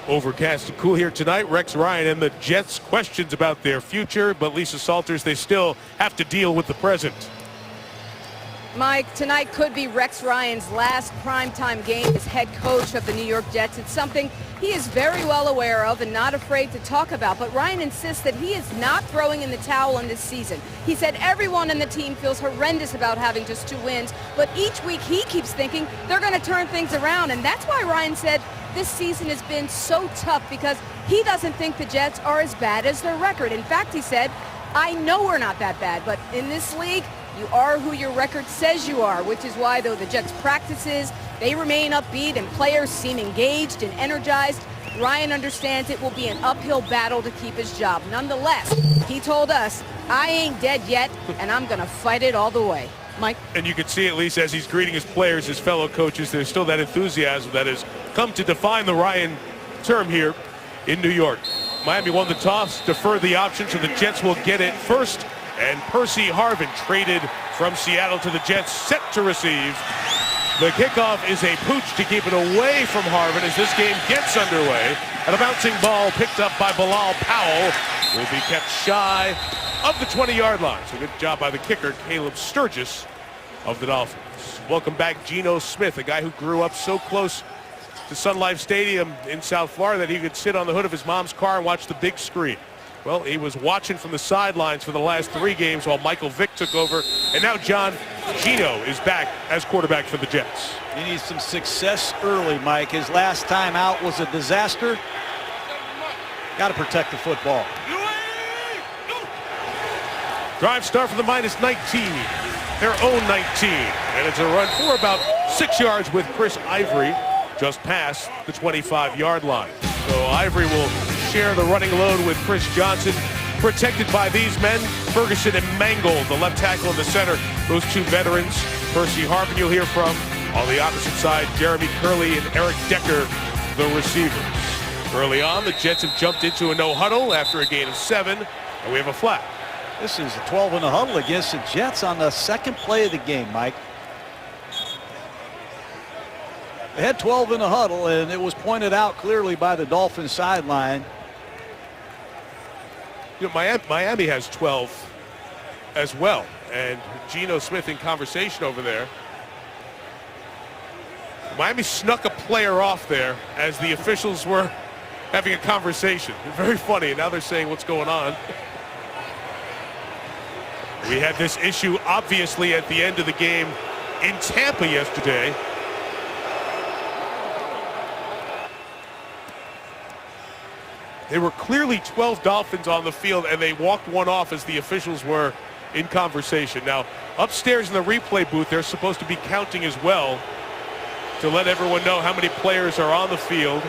Overcast and cool here tonight. Rex Ryan and the Jets, questions about their future, but Lisa Salters, they still have to deal with the present. Mike, tonight could be Rex Ryan's last primetime game as head coach of the New York Jets. It's something he is very well aware of and not afraid to talk about. But Ryan insists that he is not throwing in the towel in this season. He said everyone in the team feels horrendous about having just 2 wins, but each week he keeps thinking they're going to turn things around. And that's why Ryan said this season has been so tough, because he doesn't think the Jets are as bad as their record. In fact, he said, I know we're not that bad, but in this league, you are who your record says you are, which is why, though the Jets practices, they remain upbeat and players seem engaged and energized. Ryan understands it will be an uphill battle to keep his job. Nonetheless, he told us, I ain't dead yet, and I'm going to fight it all the way. Mike? And you can see, at least as he's greeting his players, his fellow coaches, there's still that enthusiasm that has come to define the Ryan term here in New York. Miami won the toss, deferred the option, so the Jets will get it first. And Percy Harvin traded from Seattle to the Jets, set to receive. The kickoff is a pooch to keep it away from Harvin as this game gets underway. And a bouncing ball picked up by Bilal Powell will be kept shy of the 20-yard line. So good job by the kicker, Caleb Sturgis of the Dolphins. Welcome back Geno Smith, a guy who grew up so close to Sun Life Stadium in South Florida that he could sit on the hood of his mom's car and watch the big screen. Well, he was watching from the sidelines for the last 3 games while Michael Vick took over. And now Geno is back as quarterback for the Jets. He needs some success early, Mike. His last time out was a disaster. Got to protect the football. Drive start for the -19. Their own 19. And it's a run for about 6 yards with Chris Ivory just past the 25-yard line. So Ivory will share the running load with Chris Johnson, protected by these men, Ferguson and Mangold, the left tackle and the center, those 2 veterans. Percy Harvin you'll hear from. On the opposite side, Jeremy Curley and Eric Decker, the receivers. Early on, the Jets have jumped into a no-huddle after a gain of 7, and we have a flag. This is a 12 in a huddle against the Jets on the second play of the game, Mike. They had 12 in a huddle, and it was pointed out clearly by the Dolphins sideline. You know, Miami has 12 as well, and Geno Smith in conversation over there. Miami snuck a player off there as the officials were having a conversation. Very funny, and now they're saying what's going on. We had this issue obviously at the end of the game in Tampa yesterday. There were clearly 12 Dolphins on the field, and they walked one off as the officials were in conversation. Now, upstairs in the replay booth, they're supposed to be counting as well to let everyone know how many players are on the field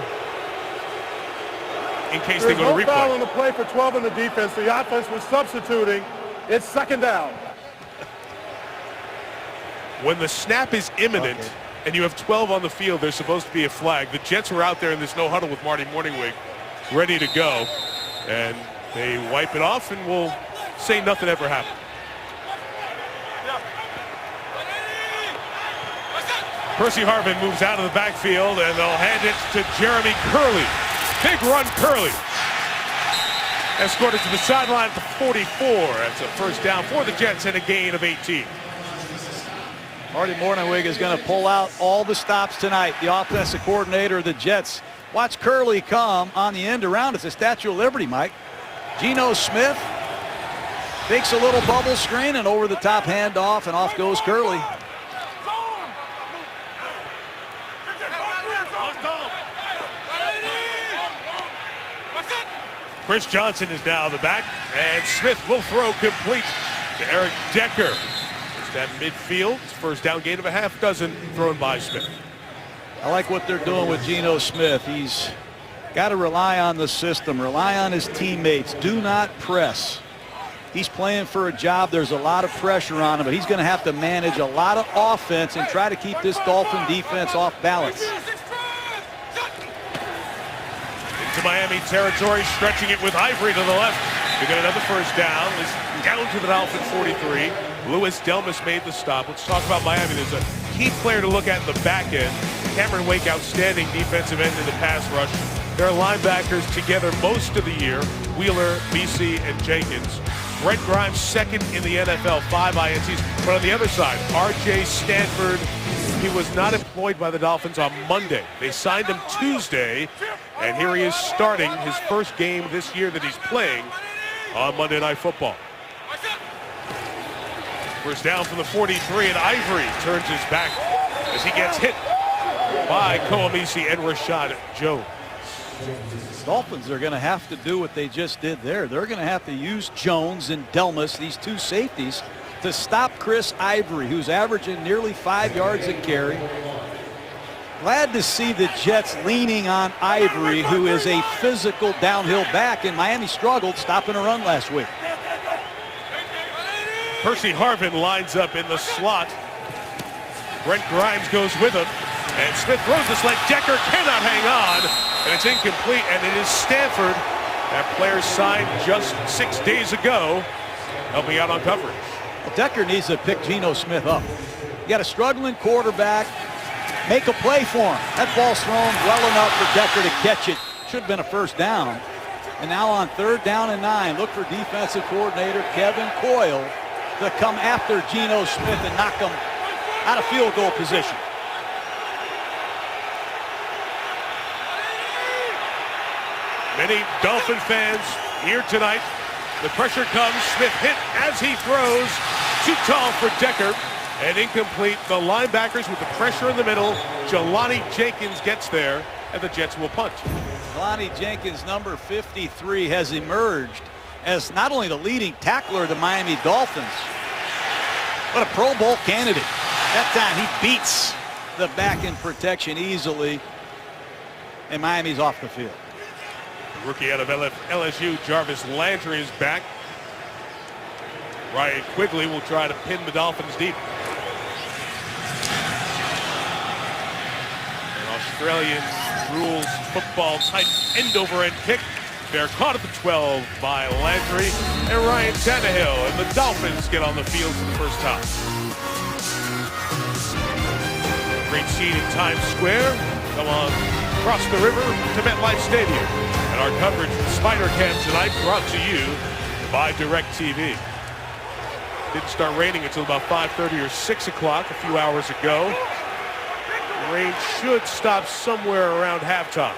in case they go to replay. There's no foul on the play for 12 in the defense. The offense was substituting. It's second down. When the snap is imminent and you have 12 on the field, there's supposed to be a flag. The Jets were out there in this no huddle with Marty Morningwig, ready to go, and they wipe it off and will say nothing ever happened. Percy Harvin moves out of the backfield, and they'll hand it to Jeremy Curley. Big run, Curley. Escorted to the sideline at the 44. That's a first down for the Jets and a gain of 18. Marty Morningwig is going to pull out all the stops tonight. The offensive coordinator of the Jets. Watch Curley come on the end around. It's a Statue of Liberty, Mike. Geno Smith takes a little bubble screen and over the top handoff, and off goes Curley. Chris Johnson is now the back, and Smith will throw complete to Eric Decker. Just at midfield, first down gain of a half dozen thrown by Smith. I like what they're doing with Geno Smith. He's got to rely on the system, rely on his teammates. Do not press. He's playing for a job. There's a lot of pressure on him, but he's going to have to manage a lot of offense and try to keep this Dolphin defense off balance. Into Miami territory, stretching it with Ivory to the left. We get another first down. It's down to the Dolphin 43. Louis Delmas made the stop. Let's talk about Miami. There's a key player to look at in the back end. Cameron Wake, outstanding defensive end in the pass rush. Their linebackers together most of the year, Wheeler, BC, and Jenkins. Brent Grimes second in the NFL, 5 INTs. But on the other side, R.J. Stanford, he was not employed by the Dolphins on Monday. They signed him Tuesday, and here he is starting his first game this year that he's playing on Monday Night Football. First down from the 43, and Ivory turns his back as he gets hit by Koamisi and Rashad Jones. Dolphins are going to have to do what they just did there. They're going to have to use Jones and Delmas, these two safeties, to stop Chris Ivory, who's averaging nearly 5 yards a carry. Glad to see the Jets leaning on Ivory, who is a physical downhill back, and Miami struggled stopping a run last week. Percy Harvin lines up in the slot. Brent Grimes goes with him, and Smith throws this leg. Decker cannot hang on, and it's incomplete, and it is Stanford, that player signed just 6 days ago, helping out on coverage. Well, Decker needs to pick Geno Smith up. You got a struggling quarterback. Make a play for him. That ball's thrown well enough for Decker to catch it. Should have been a first down. And now on 3rd down and 9, look for defensive coordinator Kevin Coyle to come after Geno Smith and knock him out of field goal position. Many Dolphin fans here tonight. The pressure comes. Smith hit as he throws. Too tall for Decker. And incomplete. The linebackers with the pressure in the middle. Jelani Jenkins gets there, and the Jets will punt. Jelani Jenkins, number 53, has emerged as not only the leading tackler of the Miami Dolphins, but a Pro Bowl candidate. That time he beats the back in protection easily, and Miami's off the field. The rookie out of LSU, Jarvis Landry, is back. Ryan Quigley will try to pin the Dolphins deep. An Australian rules football type end-over-end kick. They're caught at the 12 by Landry and Ryan Tannehill, and the Dolphins get on the field for the first time. Great scene in Times Square. Come on across the river to MetLife Stadium. And our coverage from Spider Cam tonight brought to you by DirecTV. Didn't start raining until about 5:30 or 6 o'clock a few hours ago. The rain should stop somewhere around halftime.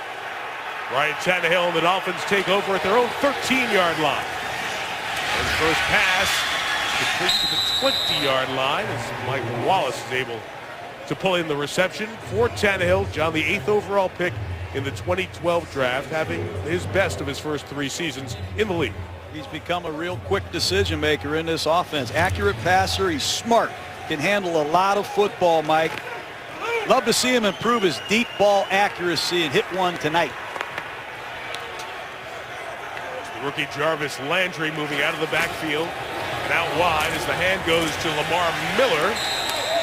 Ryan Tannehill and the Dolphins take over at their own 13-yard line. And first pass complete to the 20-yard line as Mike Wallace is able to pull in the reception for Tannehill. John, the 8th overall pick in the 2012 draft, having his best of his first 3 seasons in the league. He's become a real quick decision maker in this offense. Accurate passer. He's smart. Can handle a lot of football, Mike. Love to see him improve his deep ball accuracy and hit one tonight. The rookie Jarvis Landry moving out of the backfield and out wide as the hand goes to Lamar Miller,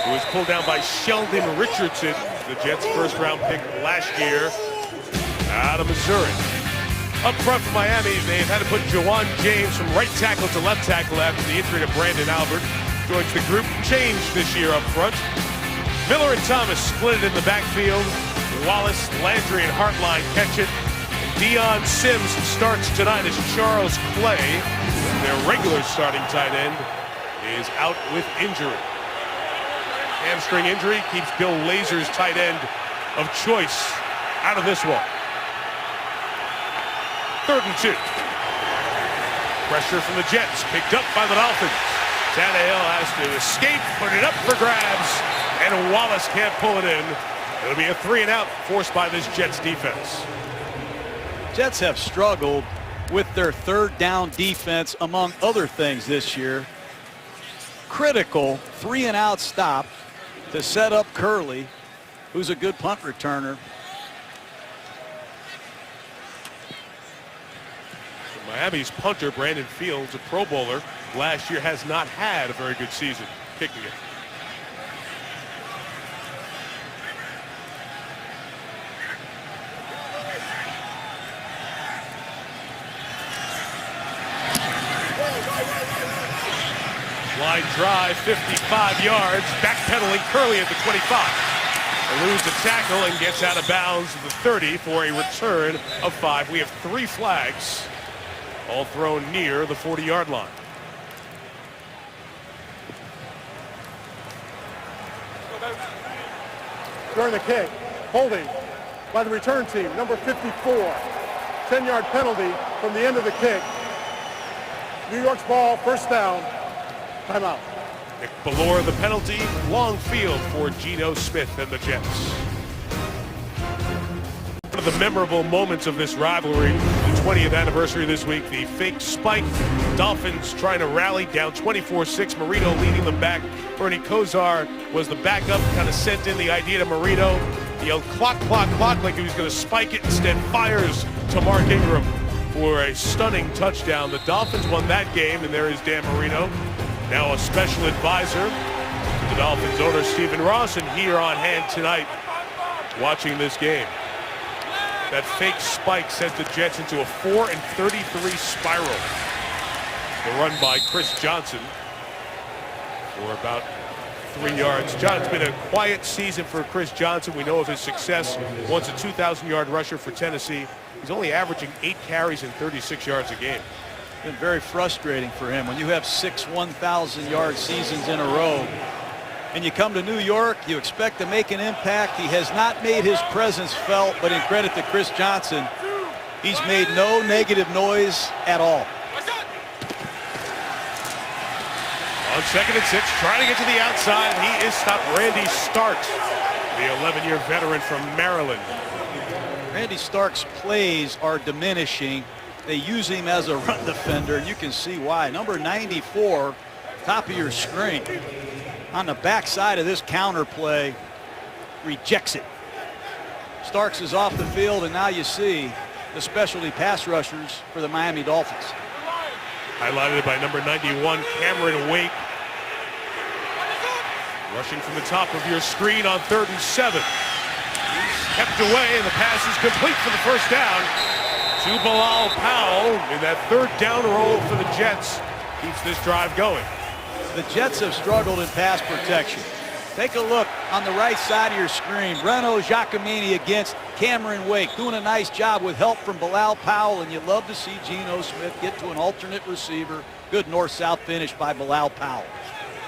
who was pulled down by Sheldon Richardson, the Jets' first-round pick last year out of Missouri. Up front for Miami, they've had to put Jawan James from right tackle to left tackle after the injury to Brandon Albert. Joins the group changed this year up front. Miller and Thomas split it in the backfield. Wallace, Landry, and Hartline catch it. Deion Sims starts tonight as Charles Clay, their regular starting tight end, is out with injury. Hamstring injury keeps Bill Lazor's tight end of choice out of this one. 3rd and 2. Pressure from the Jets, picked up by the Dolphins. Tannehill has to escape, put it up for grabs, and Wallace can't pull it in. It'll be a 3-and-out forced by this Jets defense. Jets have struggled with their 3rd down defense, among other things, this year. Critical 3-and-out stop to set up Curley, who's a good punt returner. Miami's punter, Brandon Fields, a Pro Bowler, last year has not had a very good season kicking it. Line drive, 55 yards, backpedaling Curley at the 25. Eludes a tackle and gets out of bounds at the 30 for a return of 5. We have 3 flags, all thrown near the 40-yard line. During the kick, holding by the return team, number 54. 10-yard penalty from the end of the kick. New York's ball, first down, timeout. Nick Ballore the penalty, long field for Geno Smith and the Jets. One of the memorable moments of this rivalry, the 20th anniversary this week, the fake spike. Dolphins trying to rally, down 24-6. Marino leading them back. Bernie Kosar was the backup, kind of sent in the idea to Marino. He yelled clock, clock, clock like he was going to spike it. Instead fires to Mark Ingram for a stunning touchdown. The Dolphins won that game, and there is Dan Marino, now a special advisor to the Dolphins owner Stephen Ross, and here on hand tonight watching this game. That fake spike sent the Jets into a 4-33 spiral. The run by Chris Johnson for about 3 yards. It's been a quiet season for Chris Johnson. We know of his success. Once a 2,000-yard rusher for Tennessee. He's only averaging 8 carries and 36 yards a game. Been very frustrating for him when you have 6 1,000-yard seasons in a row. And you come to New York, you expect to make an impact. He has not made his presence felt, but in credit to Chris Johnson, he's made no negative noise at all. On 2nd and 6, trying to get to the outside. He is stopped. Randy Starks, the 11-year veteran from Maryland. Randy Starks' plays are diminishing. They use him as a run defender, and you can see why. Number 94, top of your screen. On the backside of this counter play, rejects it. Starks is off the field, and now you see the specialty pass rushers for the Miami Dolphins. Highlighted by number 91, Cameron Wake. Rushing from the top of your screen on 3rd and 7. He's kept away, and the pass is complete for the first down to Bilal Powell in that 3rd down role for the Jets. Keeps this drive going. The Jets have struggled in pass protection. Take a look on the right side of your screen. Reno Giacomini against Cameron Wake, doing a nice job with help from Bilal Powell, and you love to see Geno Smith get to an alternate receiver. Good north-south finish by Bilal Powell.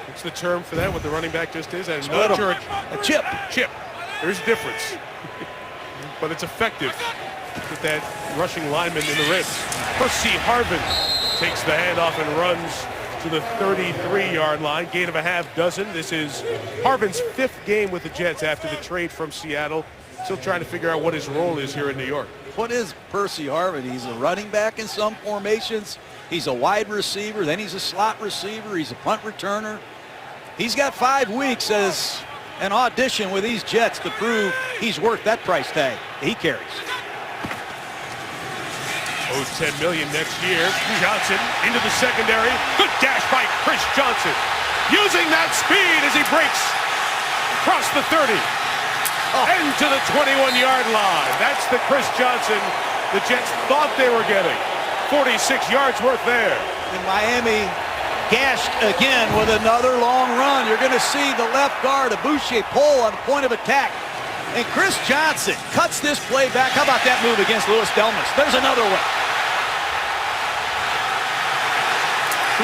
What's the term for that, what the running back just is? A chip. Chip. There's a difference. But it's effective with that rushing lineman in the ribs. Percy Harvin takes the handoff and runs to the 33-yard line, gain of a half dozen. This is Harvin's 5th game with the Jets after the trade from Seattle. Still trying to figure out what his role is here in New York. What is Percy Harvin? He's a running back in some formations. He's a wide receiver. Then he's a slot receiver. He's a punt returner. He's got 5 weeks as an audition with these Jets to prove he's worth that price tag he carries. Owes $10 million next year. Johnson into the secondary. Good dash by Chris Johnson. Using that speed as he breaks across the 30 and to the 21-yard line. That's the Chris Johnson the Jets thought they were getting. 46 yards worth there. And Miami gashed again with another long run. You're going to see the left guard, Abouche, pull on the point of attack. And Chris Johnson cuts this play back. How about that move against Louis Delmas? There's another one.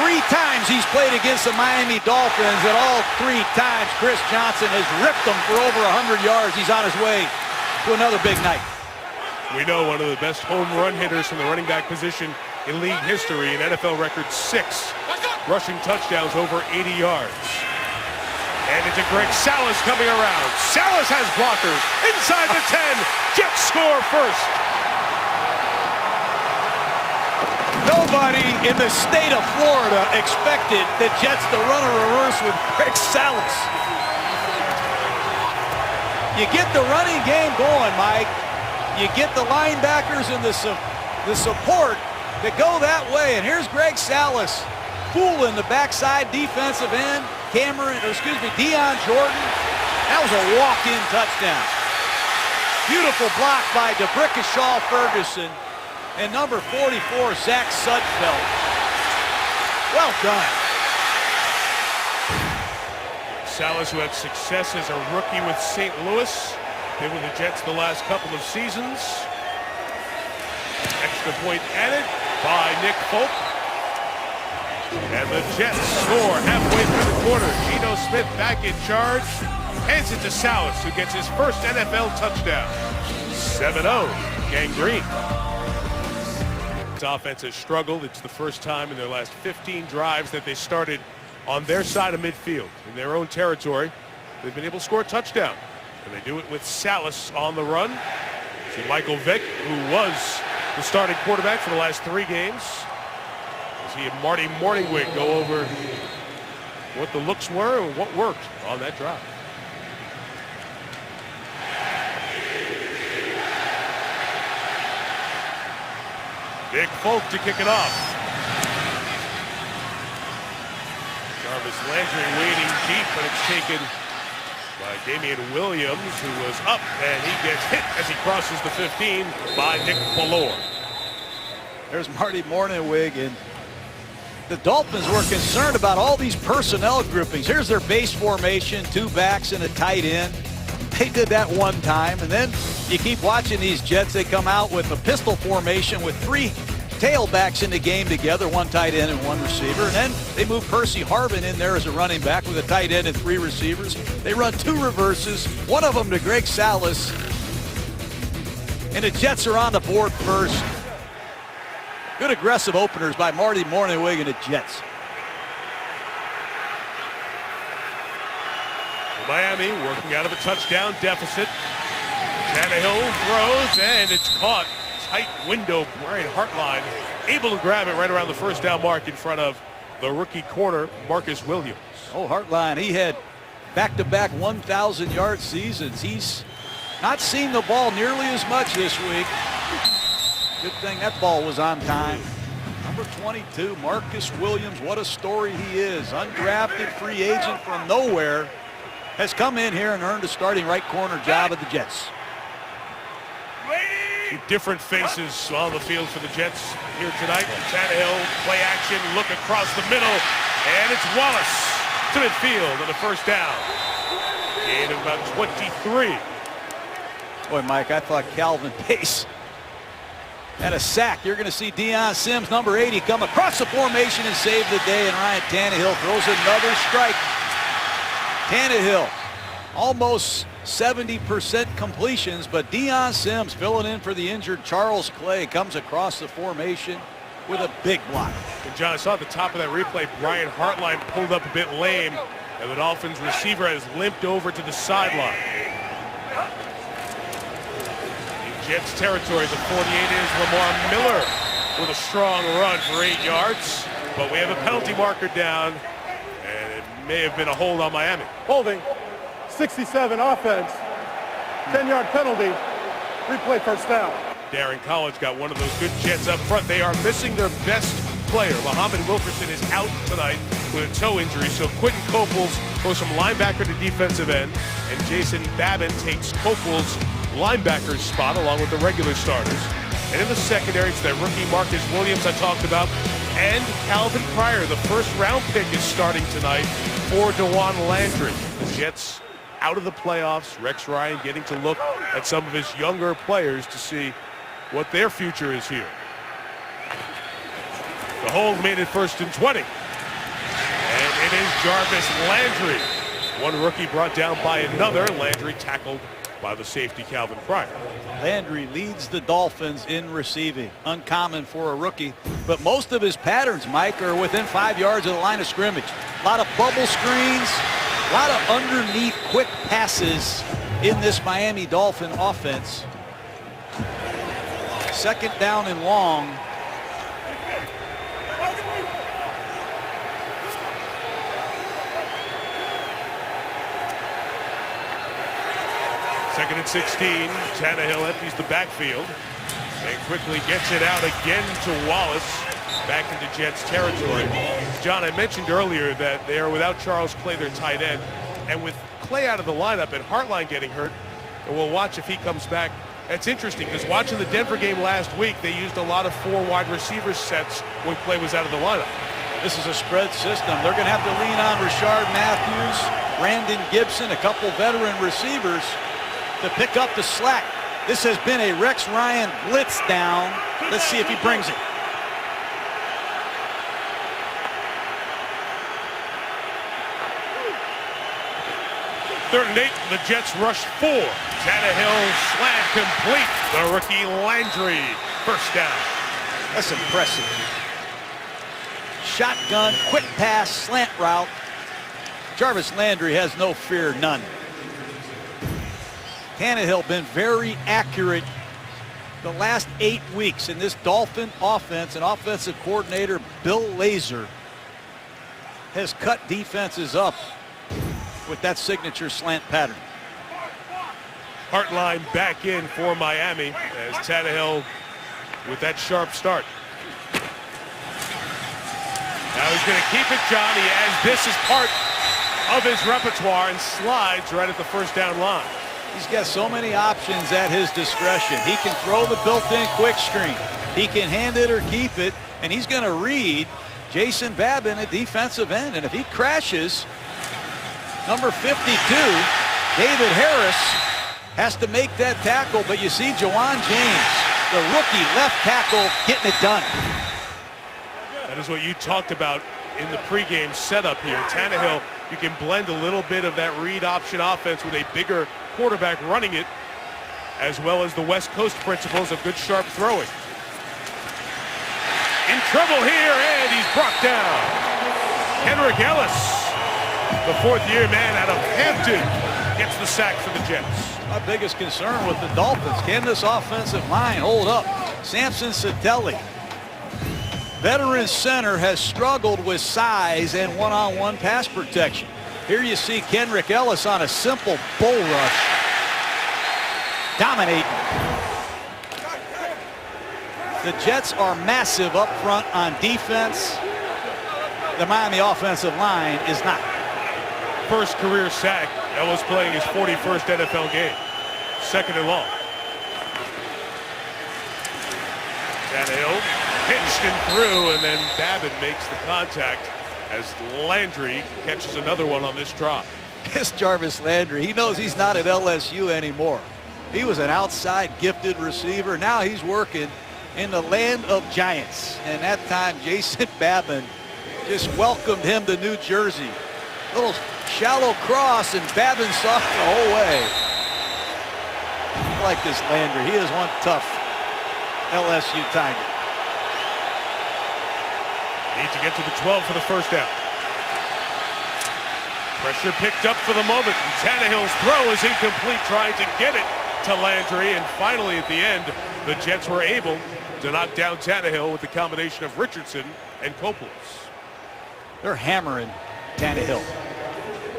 3 times he's played against the Miami Dolphins, and all 3 times Chris Johnson has ripped them for over 100 yards. He's on his way to another big night. We know one of the best home run hitters from the running back position in league history, an NFL record 6 rushing touchdowns over 80 yards. And it's a Greg Salas coming around. Salas has blockers inside the 10. Jets score first. Nobody in the state of Florida expected the Jets to run a reverse with Greg Salas. You get the running game going, Mike. You get the linebackers and the support that go that way. And here's Greg Salas fooling the backside defensive end. Deion Jordan. That was a walk-in touchdown. Beautiful block by DeBrickashaw Ferguson. And number 44, Zach Sudfeld. Well done. Salas, who had success as a rookie with St. Louis, been with the Jets the last couple of seasons. Extra point added by Nick Folk. And the Jets score halfway through the quarter. Geno Smith back in charge. Hands it to Salas, who gets his first NFL touchdown. 7-0, Gang Green. This offense has struggled. It's the first time in their last 15 drives that they started on their side of midfield in their own territory. They've been able to score a touchdown, and they do it with Salas on the run. See Michael Vick, who was the starting quarterback for the last 3 games. See Marty Morningwig go over what the looks were and what worked on that drive. Nick Folk to kick it off. Jarvis Landry waiting deep, but it's taken by Damian Williams, who was up, and he gets hit as he crosses the 15 by Nick Ballore. There's Marty Morningwig, and the Dolphins were concerned about all these personnel groupings. Here's their base formation, 2 backs and a tight end. They did that one time, and then you keep watching these Jets. They come out with a pistol formation with 3 tailbacks in the game together, 1 tight end and 1 receiver. And then they move Percy Harvin in there as a running back with a tight end and 3 receivers. They run 2 reverses, one of them to Greg Salas. And the Jets are on the board first. Good aggressive openers by Marty Morningwig and the Jets. Miami working out of a touchdown deficit. Tannehill throws, and it's caught. Tight window. Brian Hartline able to grab it right around the first down mark in front of the rookie corner, Marcus Williams. Oh, Hartline, he had back-to-back 1,000-yard seasons. He's not seen the ball nearly as much this week. Good thing that ball was on time. Number 22, Marcus Williams. What a story he is. Undrafted free agent from nowhere. Has come in here and earned a starting right corner job at the Jets. 2 different faces on the field for the Jets here tonight. Tannehill, play action, look across the middle, and it's Wallace to midfield on the first down. Gain of about 23. Boy, Mike, I thought Calvin Pace had a sack. You're going to see Deion Sims, number 80, come across the formation and save the day, and Ryan Tannehill throws another strike. Tannehill, almost 70% completions, but Deion Sims filling in for the injured Charles Clay comes across the formation with a big block. And John, I saw at the top of that replay, Brian Hartline pulled up a bit lame, and the Dolphins receiver has limped over to the sideline. In Jets territory, the 48 is Lamar Miller with a strong run for 8 yards, but we have a penalty marker down, and it may have been a hold on Miami. Holding. 67 offense. 10-yard penalty. Replay first down. Darren College got one of those good Jets up front. They are missing their best player. Muhammad Wilkerson is out tonight with a toe injury, so Quentin Coples goes from linebacker to defensive end, and Jason Babin takes Coples' linebacker's spot along with the regular starters. And in the secondary, it's that rookie Marcus Williams I talked about, and Calvin Pryor, the first-round pick, is starting tonight for DeJuan Landry. The Jets out of the playoffs. Rex Ryan getting to look at some of his younger players to see what their future is here. The hold made it 1st and 20. And it is Jarvis Landry. One rookie brought down by another. Landry tackled by the safety Calvin Pryor. Landry leads the Dolphins in receiving. Uncommon for a rookie, but most of his patterns, Mike, are within 5 yards of the line of scrimmage. A lot of bubble screens, a lot of underneath quick passes in this Miami Dolphin offense. 2nd down and long. Second and 16. Tannehill empties the backfield and quickly gets it out again to Wallace. Back into Jets territory. John, I mentioned earlier that they are without Charles Clay, their tight end, and with Clay out of the lineup and Hartline getting hurt, and we'll watch if he comes back. It's interesting because watching the Denver game last week, they used a lot of 4 wide receiver sets when Clay was out of the lineup. This is a spread system. They're going to have to lean on Rashard Matthews, Brandon Gibson, a couple veteran receivers to pick up the slack. This has been a Rex Ryan blitz down. Let's see if he brings it. Third and 8, the Jets rush 4. Tannehill slant complete. The rookie Landry, first down. That's impressive. Shotgun, quick pass, slant route. Jarvis Landry has no fear, none. Tannehill been very accurate the last 8 weeks in this Dolphin offense, and offensive coordinator Bill Lazor has cut defenses up with that signature slant pattern. Hartline back in for Miami as Tannehill with that sharp start. Now he's going to keep it, Johnny, as this is part of his repertoire and slides right at the first down line. He's got so many options at his discretion. He can throw the built-in quick screen. He can hand it or keep it, and he's going to read Jason Babin at defensive end. And if he crashes, number 52, David Harris, has to make that tackle. But you see Jawan James, the rookie left tackle, getting it done. That is what you talked about in the pregame setup here. Tannehill, you can blend a little bit of that read option offense with a bigger quarterback running it, as well as the West Coast principles of good sharp throwing. In trouble here, and he's brought down. Henrik Ellis, the fourth-year man out of Hampton, gets the sack for the Jets. My biggest concern with the Dolphins, can this offensive line hold up? Samson Satelli, veteran center, has struggled with size and one-on-one pass protection. Here you see Henrik Ellis on a simple bull rush, dominating. The Jets are massive up front on defense. The Miami offensive line is not. First career sack. Ellis playing his 41st NFL game. Second and long. Tannehill pitched and through, and then Babin makes the contact as Landry catches another one on this drop. This Jarvis Landry, he knows he's not at LSU anymore. He was an outside gifted receiver. Now he's working in the land of giants. And that time, Jason Babin just welcomed him to New Jersey. Little shallow cross, and Babin saw it the whole way. I like this Landry. He is one tough LSU Tiger. Need to get to the 12 for the first down. Pressure picked up for the moment. Tannehill's throw is incomplete, trying to get it to Landry, and finally at the end, the Jets were able to knock down Tannehill with the combination of Richardson and Copeland. They're hammering Tannehill.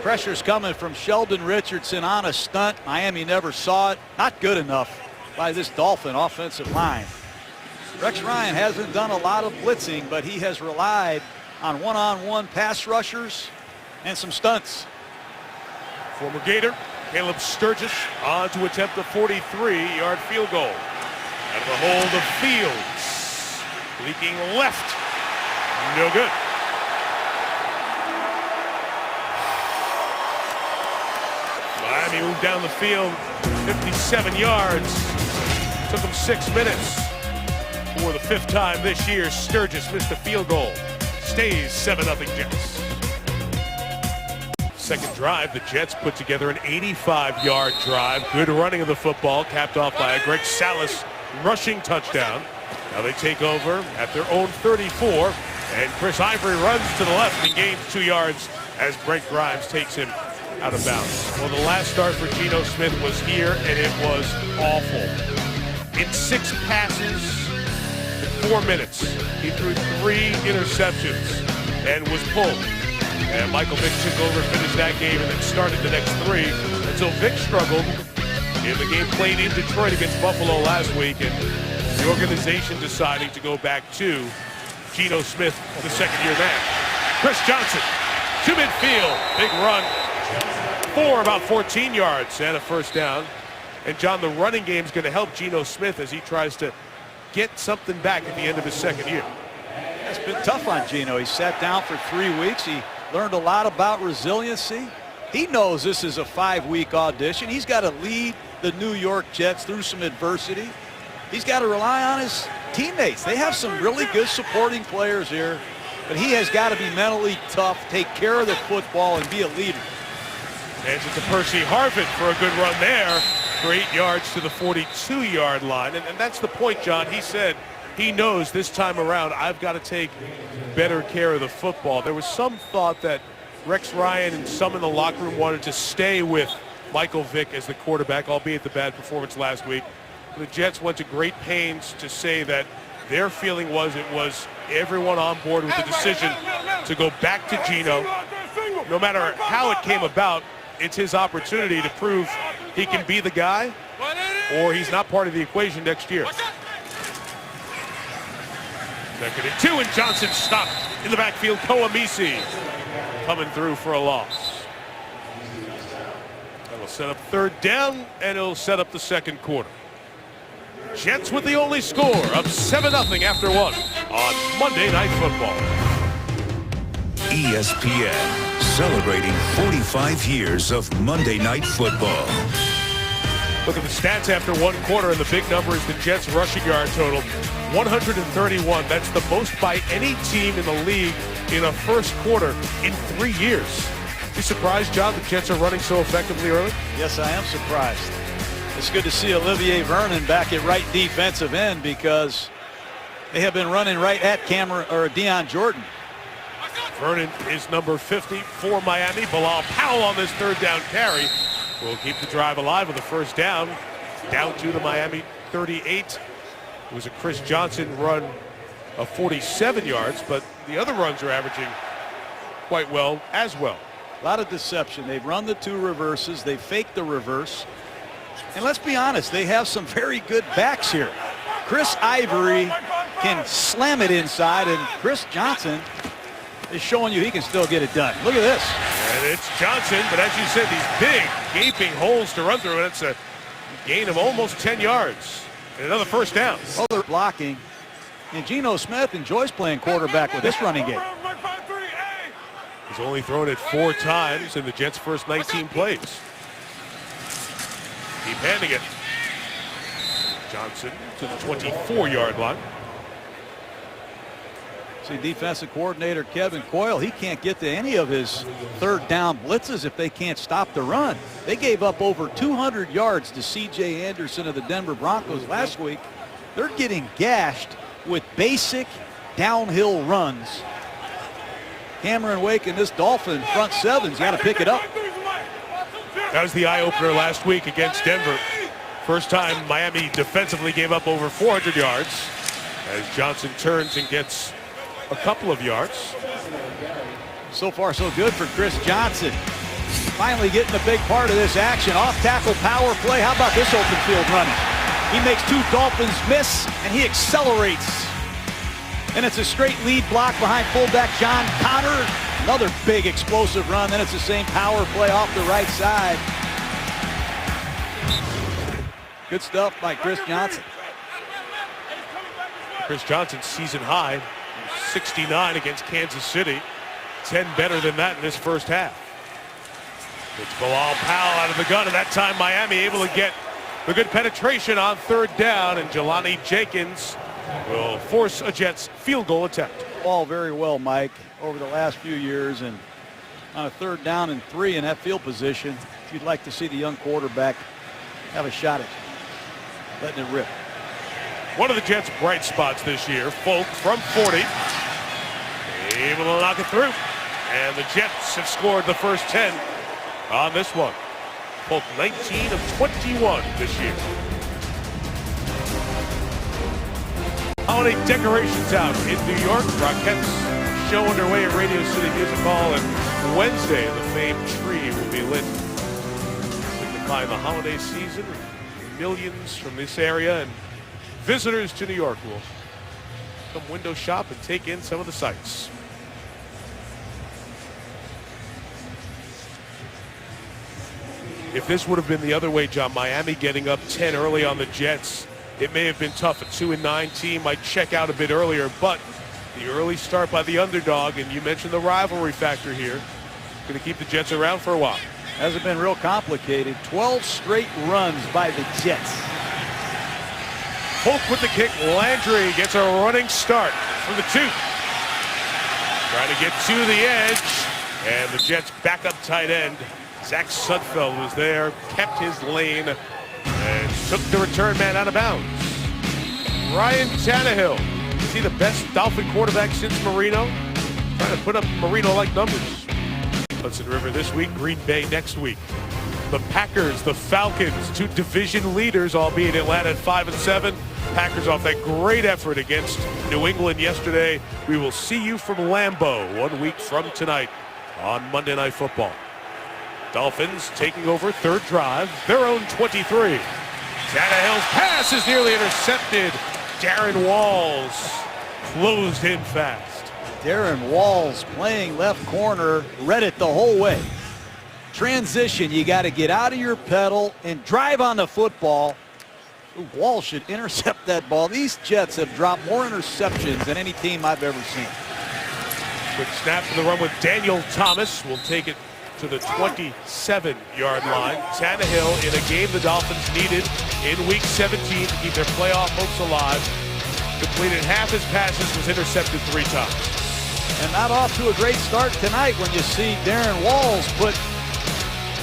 Pressure's coming from Sheldon Richardson on a stunt. Miami never saw it. Not good enough by this Dolphin offensive line. Rex Ryan hasn't done a lot of blitzing, but he has relied on one-on-one pass rushers and some stunts. Former Gator Caleb Sturgis on to attempt a 43-yard field goal. Out of the hole, the Fields leaking left. No good. Miami moved down the field 57 yards. Took them 6 minutes. For the 5th time this year, Sturgis missed a field goal. Stays 7-0 Jets. Second drive, the Jets put together an 85-yard drive. Good running of the football, capped off by a Greg Salas rushing touchdown. Now they take over at their own 34, and Chris Ivory runs to the left and gains 2 yards as Brent Grimes takes him out of bounds. Well, the last start for Geno Smith was here, and it was awful. In 6 passes, 4 minutes, he threw 3 interceptions and was pulled. And Michael Vick took over, finished that game, and then started the next 3 until Vick struggled in the game played in Detroit against Buffalo last week, and the organization deciding to go back to Geno Smith, the second-year man. Chris Johnson to midfield, big run for about 14 yards and a first down. And John, the running game is going to help Geno Smith as he tries to get something back at the end of his second year. It's been tough on Geno. He sat down for 3 weeks. He learned a lot about resiliency. He knows this is a 5-week audition. He's got to lead the New York Jets through some adversity. He's got to rely on his teammates. They have some really good supporting players here, but he has got to be mentally tough, take care of the football, and be a leader. Hands it to Percy Harvin for a good run there for 8 yards to the 42-yard line. And that's the point, John. He said he knows this time around I've got to take better care of the football. There was some thought that Rex Ryan and some in the locker room wanted to stay with Michael Vick as the quarterback, albeit the bad performance last week. The Jets went to great pains to say that their feeling was it was everyone on board with the decision to go back to Gino. No matter how it came about, it's his opportunity to prove he can be the guy or he's not part of the equation next year. 2nd and 2, and Johnson stopped in the backfield. Koamisi coming through for a loss. That'll set up 3rd down, and it'll set up the 2nd quarter. Jets with the only score of 7-0 after 1 on Monday Night Football. ESPN celebrating 45 years of Monday Night Football. Look at the stats after 1 quarter, and the big number is the Jets' rushing yard total, 131. That's the most by any team in the league in a first quarter in 3 years. You surprised, John, the Jets are running so effectively early? Yes, I am surprised. It's good to see Olivier Vernon back at right defensive end because they have been running right at Deion Jordan. Vernon is number 50 for Miami. Bilal Powell on this 3rd down carry will keep the drive alive with a 1st down to the Miami 38. It was a Chris Johnson run of 47 yards, but the other runs are averaging quite well as well. A lot of deception. They've run the 2 reverses. They faked the reverse. And let's be honest, they have some very good backs here. Chris Ivory can slam it inside, and Chris Johnson is showing you he can still get it done. Look at this. And it's Johnson, but as you said, these big gaping holes to run through, and it's a gain of almost 10 yards. And another 1st down. Other blocking. And Geno Smith enjoys playing quarterback with this running game. He's only thrown it 4 times in the Jets' first 19 plays. Keep handing it. Johnson to the 24-yard line. See, defensive coordinator Kevin Coyle, he can't get to any of his 3rd down blitzes if they can't stop the run. They gave up over 200 yards to C.J. Anderson of the Denver Broncos last week. They're getting gashed with basic downhill runs. Cameron Wake and this Dolphin front 7's got to pick it up. That was the eye-opener last week against Denver. First time Miami defensively gave up over 400 yards as Johnson turns and gets a couple of yards. So far, so good for Chris Johnson. Finally getting a big part of this action. Off-tackle power play. How about this open field running? He makes 2 Dolphins miss, and he accelerates. And it's a straight lead block behind fullback John Connor. Another big explosive run. Then it's the same power play off the right side. Good stuff by Chris Johnson. Chris Johnson's season high, 69 against Kansas City. 10 better than that in this first half. It's Bilal Powell out of the gun, and that time Miami able to get the good penetration on 3rd down, and Jelani Jenkins will force a Jets field goal attempt. All very well, Mike, over the last few years, and on a 3rd down and 3 in that field position, if you'd like to see the young quarterback have a shot at letting it rip. One of the Jets' bright spots this year, Folk from 40, able to knock it through, and the Jets have scored the first 10 on this one. Folk 19 of 21 this year. Holiday decorations out in New York. Rockettes show underway at Radio City Music Hall, and Wednesday the famed tree will be lit. Signifying the holiday season, millions from this area and visitors to New York will come window shop and take in some of the sights. If this would have been the other way, John, Miami getting up 10 early on the Jets, it may have been tough. A 2-9 team might check out a bit earlier, but the early start by the underdog, and you mentioned the rivalry factor here, going to keep the Jets around for a while. Hasn't been real complicated. 12 straight runs by the Jets. Polk with the kick. Landry gets a running start from the 2. Trying to get to the edge. And the Jets backup tight end, Zach Sudfeld, was there, kept his lane, and took the return man out of bounds. Ryan Tannehill. Is he the best Dolphin quarterback since Marino? Trying to put up Marino-like numbers. Hudson River this week, Green Bay next week. The Packers, the Falcons, 2 division leaders, albeit Atlanta at 5-7. Packers off that great effort against New England yesterday. We will see you from Lambeau 1 week from tonight on Monday Night Football. Dolphins taking over, third drive, their own 23. Tannehill's pass is nearly intercepted. Darren Walls closed in fast. Darren Walls playing left corner, read it the whole way. Transition, you got to get out of your pedal and drive on the football. Walls should intercept that ball. These Jets have dropped more interceptions than any team I've ever seen. Quick snap to the run with Daniel Thomas. Will take it to the 27-yard line. Tannehill in a game the Dolphins needed in Week 17 to keep their playoff hopes alive. Completed half his passes, was intercepted 3 times. And not off to a great start tonight when you see Darren Walls put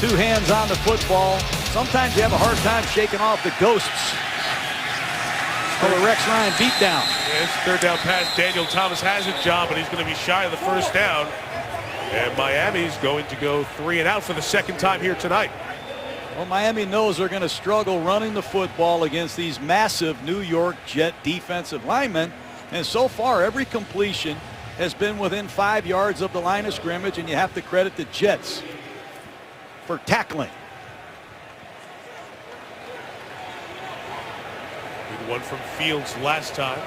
2 hands on the football. Sometimes you have a hard time shaking off the ghosts of a Rex Ryan beatdown. His third down pass, Daniel Thomas has a job, but he's going to be shy of the first down. And Miami's going to go 3 and out for the second time here tonight. Well, Miami knows they're going to struggle running the football against these massive New York Jet defensive linemen. And so far, every completion has been within 5 yards of the line of scrimmage, and you have to credit the Jets for tackling. Good one from Fields last time.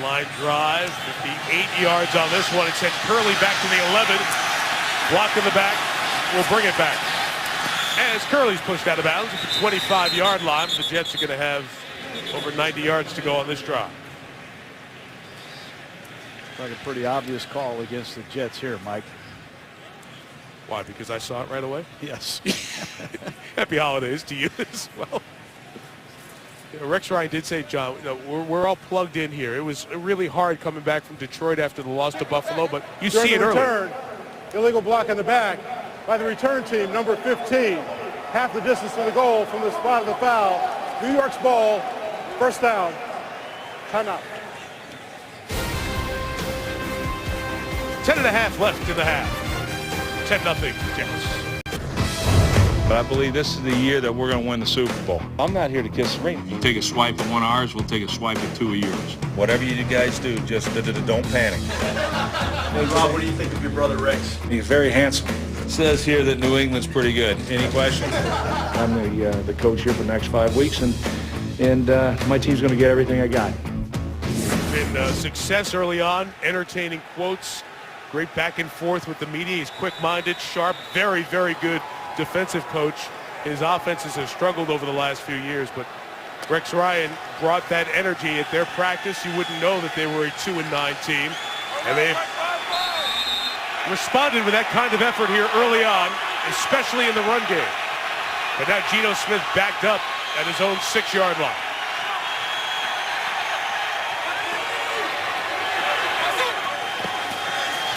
Line drive, 58 yards on this one. It sent Curley back to the 11. Block in the back. We'll bring it back. As Curley's pushed out of bounds at the 25-yard line, the Jets are going to have over 90 yards to go on this drive. Like a pretty obvious call against the Jets here, Mike. Why? Because I saw it right away? Yes. Happy holidays to you as well. You know, Rex Ryan did say, John, you know, we're all plugged in here. It was really hard coming back from Detroit after the loss to Buffalo, but you see it early. Illegal block in the back by the return team, number 15. Half the distance to the goal from the spot of the foul. New York's ball, first down. Timeout. 10.5 left in the half. 10-0 Jets. But I believe this is the year that we're going to win the Super Bowl. I'm not here to kiss the ring. You take a swipe at one of ours, we'll take a swipe at 2 of yours. Whatever you guys do, just don't panic. Hey, Rob, what do you think of your brother Rex? He's very handsome. It says here that New England's pretty good. Any questions? I'm the coach here for the next 5 weeks, and my team's going to get everything I got. Been a success early on, entertaining quotes, great back and forth with the media. He's quick-minded, sharp, very, very good defensive coach. His offenses have struggled over the last few years, but Rex Ryan brought that energy at their practice. You wouldn't know that they were a 2-9 team, and they've responded with that kind of effort here early on, especially in the run game. But now Geno Smith backed up at his own 6-yard line.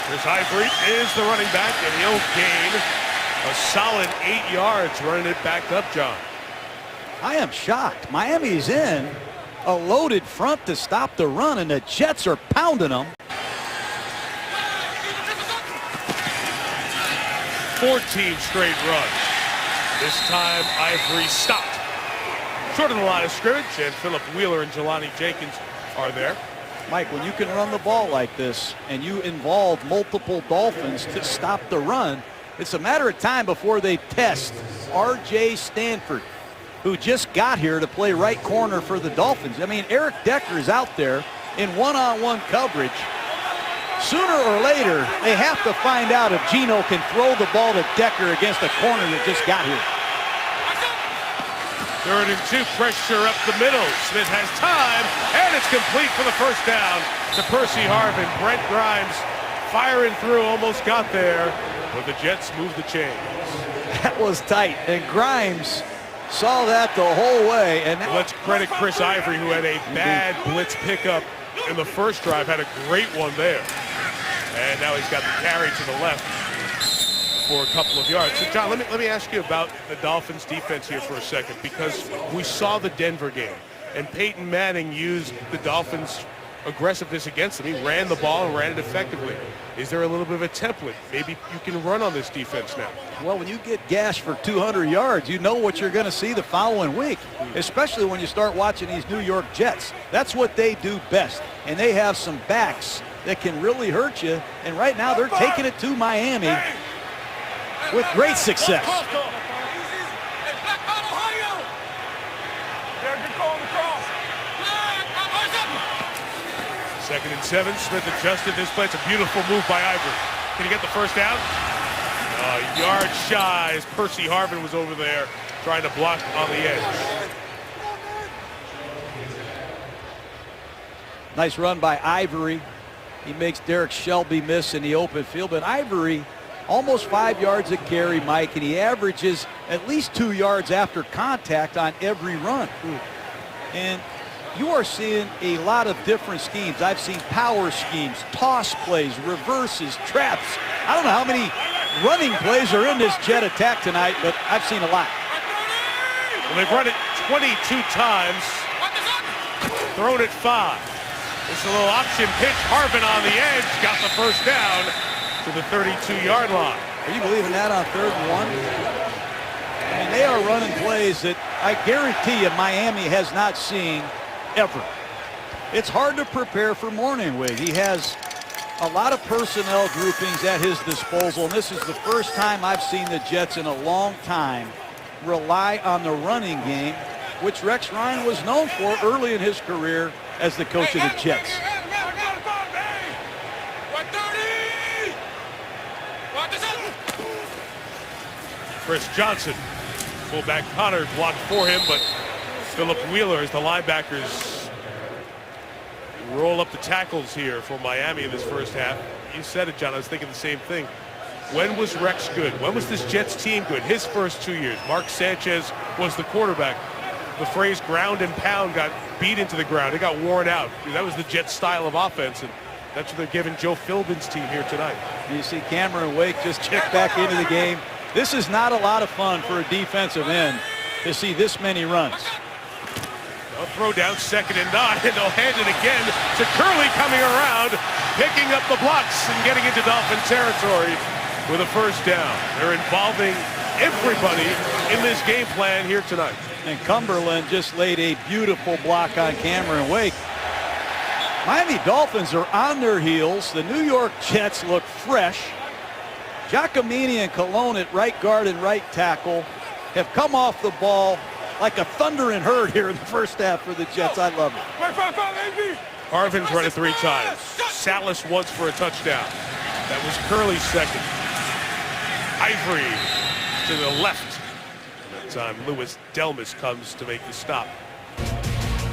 Chris Highbury is the running back, and he'll gain a solid 8 yards running it back up, John. I am shocked. Miami's in a loaded front to stop the run, and the Jets are pounding them. 14 straight runs. This time, Ivory stopped short of the line of scrimmage, and Philip Wheeler and Jelani Jenkins are there. Mike, when you can run the ball like this and you involve multiple Dolphins to stop the run, it's a matter of time before they test R.J. Stanford, who just got here to play right corner for the Dolphins. I mean, Eric Decker is out there in one-on-one coverage. Sooner or later, they have to find out if Geno can throw the ball to Decker against a corner that just got here. 3rd and 2, pressure up the middle. Smith has time, and it's complete for the first down to Percy Harvin. Brent Grimes firing through, almost got there, but the Jets moved the chains. That was tight, and Grimes saw that the whole way. And let's credit Chris Ivory, who had a bad blitz pickup in the first drive, had a great one there. And now he's got the carry to the left for a couple of yards. So, John, let me ask you about the Dolphins defense here for a second, because we saw the Denver game, and Peyton Manning used the Dolphins' aggressiveness against them. He ran the ball and ran it effectively. Is there a little bit of a template? Maybe you can run on this defense now. Well, when you get gashed for 200 yards, you know what you're going to see the following week, especially when you start watching these New York Jets. That's what they do best, and they have some backs that can really hurt you, and right now they're taking it to Miami with great success. 2nd and 7. Smith adjusted this play. It's a beautiful move by Ivory. Can he get the first down? A yard shy as Percy Harvin was over there trying to block on the edge. Nice run by Ivory. He makes Derek Shelby miss in the open field, but Ivory almost 5 yards a carry, Mike, and he averages at least 2 yards after contact on every run. And you are seeing a lot of different schemes. I've seen power schemes, toss plays, reverses, traps. I don't know how many running plays are in this Jet attack tonight, but I've seen a lot. Well, they've run it 22 times, thrown it 5. It's a little option pitch. Harvin on the edge, got the first down to the 32-yard line. Are you believing that on 3rd and 1? I mean, they are running plays that I guarantee you Miami has not seen ever. It's hard to prepare for Morningwig. He has a lot of personnel groupings at his disposal, and this is the first time I've seen the Jets in a long time rely on the running game, which Rex Ryan was known for early in his career as the coach of the Jets. Chris Johnson, fullback Connor blocked for him, but Philip Wheeler as the linebackers roll up the tackles here for Miami in this first half. You said it, John. I was thinking the same thing. When was Rex good? When was this Jets team good? His first 2 years. Mark Sanchez was the quarterback. The phrase ground and pound got beat into the ground. It got worn out. That was the Jets style of offense, and that's what they're giving Joe Philbin's team here tonight. You see Cameron Wake just check back into the game. This is not a lot of fun for a defensive end to see this many runs. They'll throw down 2nd and 9, and they'll hand it again to Curley coming around, picking up the blocks and getting into Dolphin territory with a first down. They're involving everybody in this game plan here tonight. And Cumberland just laid a beautiful block on Cameron Wake. Miami Dolphins are on their heels. The New York Jets look fresh. Giacomini and Colon at right guard and right tackle have come off the ball like a thundering herd here in the first half for the Jets. I love it. Harvin's run it 3 times. Salas once for a touchdown. That was Curley's second. Ivory to the left. And that time Louis Delmas comes to make the stop.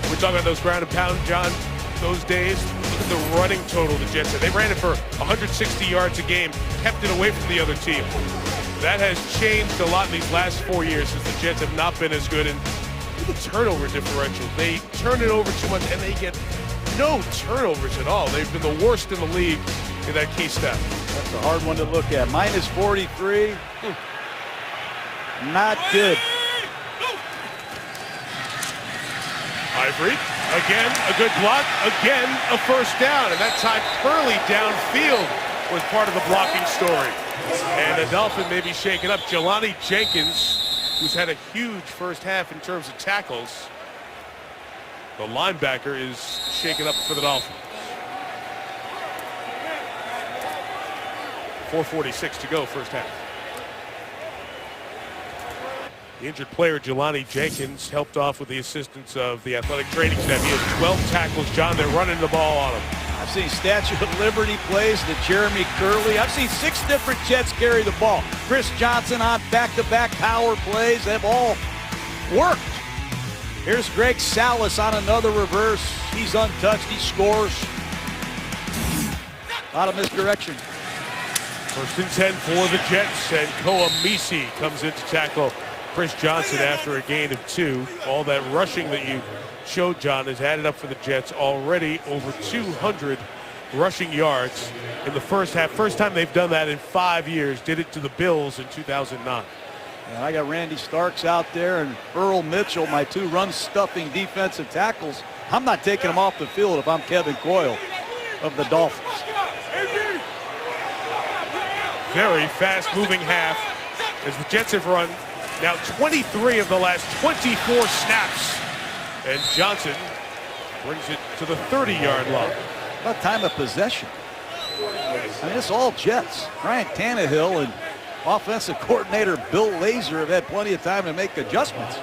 We're talking about those ground and pound, John. Those days, look at the running total the Jets had. They ran it for 160 yards a game, kept it away from the other team. That has changed a lot in these last 4 years since the Jets have not been as good. And look at the turnover differential. They turn it over too much, and they get no turnovers at all. They've been the worst in the league in that key stat. That's a hard one to look at. Minus 43. Not good. Ivory, again, a good block, again, a first down. And that time, Curley downfield was part of the blocking story. And the Dolphin may be shaken up. Jelani Jenkins, who's had a huge first half in terms of tackles, the linebacker, is shaken up for the Dolphins. 4:46 to go, first half. The injured player, Jelani Jenkins, helped off with the assistance of the athletic training staff. He has 12 tackles, John. They're running the ball on him. I've seen Statue of Liberty plays to Jeremy Curley. I've seen 6 different Jets carry the ball. Chris Johnson on back-to-back power plays. They've all worked. Here's Greg Salas on another reverse. He's untouched. He scores. A lot of misdirection. 1st and 10 for the Jets, and Koamisi comes in to tackle Chris Johnson after a gain of 2. All that rushing that you showed, John, has added up for the Jets already over 200 rushing yards in the first half. First time they've done that in 5 years. Did it to the Bills in 2009. And I got Randy Starks out there and Earl Mitchell, my 2 run-stuffing defensive tackles. I'm not taking them off the field if I'm Kevin Coyle of the Dolphins. Very fast-moving half as the Jets have run now 23 of the last 24 snaps. And Johnson brings it to the 30-yard line. About time of possession. I mean, it's all Jets. Ryan Tannehill and offensive coordinator Bill Lazor have had plenty of time to make adjustments.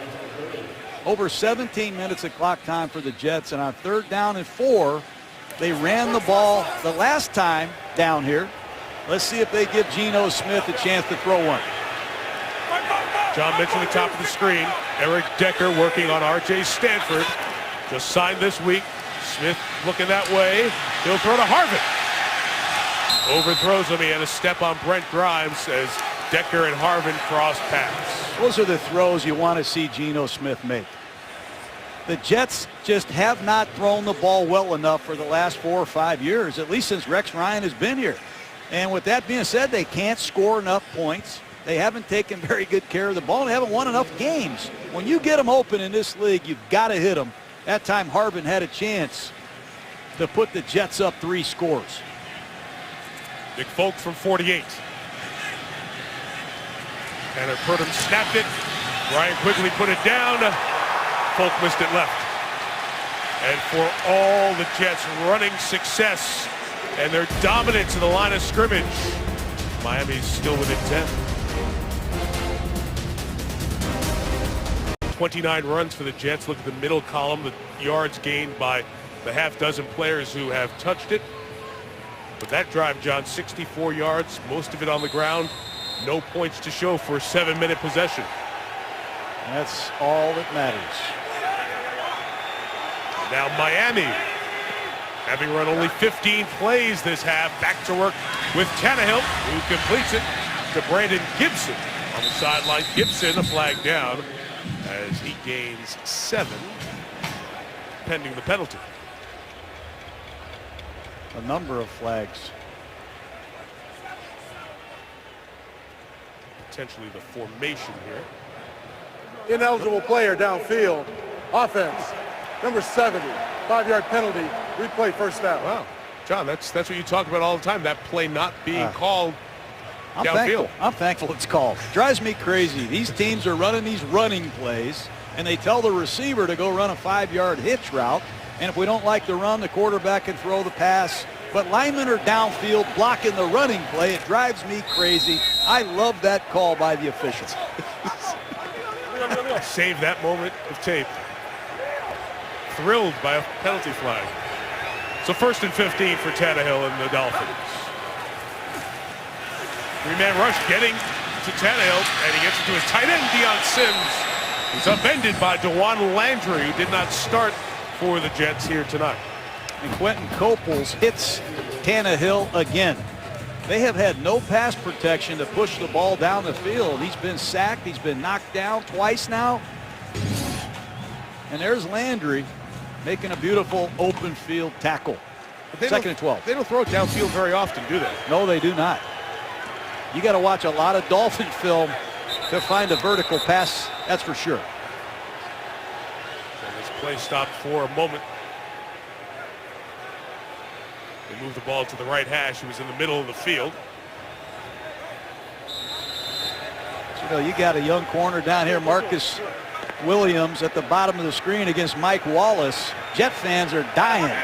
Over 17 minutes of clock time for the Jets, and on 3rd down and 4, they ran the ball the last time down here. Let's see if they give Geno Smith a chance to throw one. John mentioned the top of the screen. Eric Decker working on R.J. Stanford. Just signed this week. Smith looking that way. He'll throw to Harvin. Overthrows him. He had a step on Brent Grimes as Decker and Harvin cross paths. Those are the throws you want to see Geno Smith make. The Jets just have not thrown the ball well enough for the last 4 or 5 years, at least since Rex Ryan has been here. And with that being said, they can't score enough points. They haven't taken very good care of the ball. They haven't won enough games. When you get them open in this league, you've got to hit them. That time Harvin had a chance to put the Jets up 3 scores. Nick Folk from 48. Tanner Purdom snapped it. Ryan Quigley put it down. Folk missed it left. And for all the Jets' running success and their dominance in the line of scrimmage, Miami's still within 10. 29 runs for the Jets. Look at the middle column, the yards gained by the half dozen players who have touched it. But that drive, John, 64 yards, most of it on the ground. No points to show for a 7-minute possession. That's all that matters. Now Miami, having run only 15 plays this half, back to work with Tannehill, who completes it to Brandon Gibson on the sideline. Gibson, a flag down as he gains 7, pending the penalty. A number of flags. Potentially the formation here. Ineligible player downfield. Offense. Number 70. 5-yard penalty. Replay, first down. Wow. John, that's what you talk about all the time, that play not being called downfield. I'm thankful it's called. Drives me crazy. These teams are running these running plays, and they tell the receiver to go run a 5-yard hitch route. And if we don't like the run, the quarterback can throw the pass. But linemen are downfield blocking the running play. It drives me crazy. I love that call by the officials. Save that moment of tape. Thrilled by a penalty flag. So 1st and 15 for Tannehill and the Dolphins. 3-man rush getting to Tannehill, and he gets it to his tight end, Deion Sims. He's upended by DeJuan Landry, who did not start for the Jets here tonight. And Quentin Coples hits Tannehill again. They have had no pass protection to push the ball down the field. He's been sacked. He's been knocked down twice now. And there's Landry making a beautiful open field tackle. 2nd and 12. They don't throw it downfield very often, do they? No, they do not. You got to watch a lot of Dolphin film to find a vertical pass, that's for sure. And this play stopped for a moment. They moved the ball to the right hash. He was in the middle of the field. So, you got a young corner down here, Marcus Williams, at the bottom of the screen against Mike Wallace. Jet fans are dying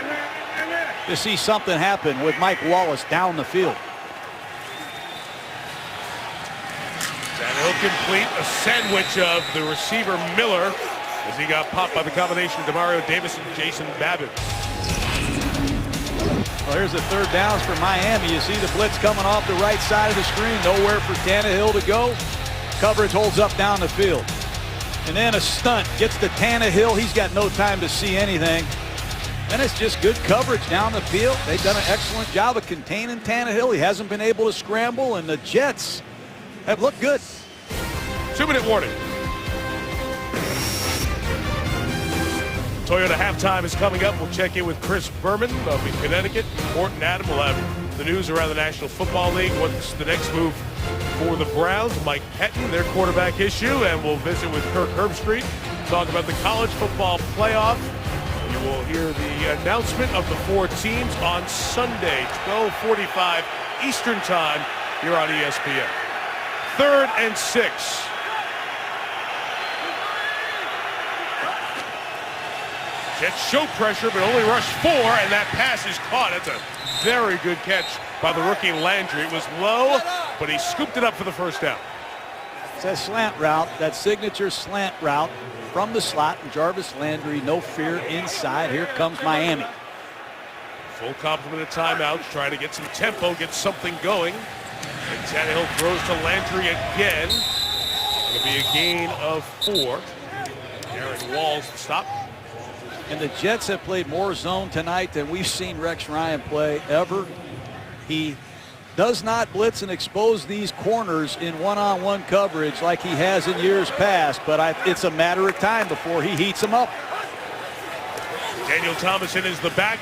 to see something happen with Mike Wallace down the field. Tannehill complete, a sandwich of the receiver Miller as he got popped by the combination of Demario Davis and Jason Babbitt. Well, here's the 3rd downs for Miami. You see the blitz coming off the right side of the screen. Nowhere for Tannehill to go. Coverage holds up down the field. And then a stunt gets to Tannehill. He's got no time to see anything. And it's just good coverage down the field. They've done an excellent job of containing Tannehill. He hasn't been able to scramble, and the Jets have looked good. 2-minute warning. Toyota halftime is coming up. We'll check in with Chris Berman of Connecticut. Mort and Adam will have the news around the National Football League. What's the next move for the Browns? Mike Pettin, their quarterback issue, and we'll visit with Kirk Herbstreit, talk about the college football playoff. You will hear the announcement of the 4 teams on Sunday, 12:45 Eastern Time here on ESPN. 3rd and 6. Jets show pressure, but only rush 4, and that pass is caught. That's a very good catch by the rookie Landry. It was low, but he scooped it up for the first down. It's that slant route, that signature slant route from the slot. And Jarvis Landry, no fear inside. Here comes Miami. Full complement of timeouts, trying to get some tempo, get something going. And Tannehill throws to Landry again. It'll be a gain of 4. Aaron Walls to stop. And the Jets have played more zone tonight than we've seen Rex Ryan play ever. He does not blitz and expose these corners in one-on-one coverage like he has in years past, but it's a matter of time before he heats them up. Daniel Thomason is the back.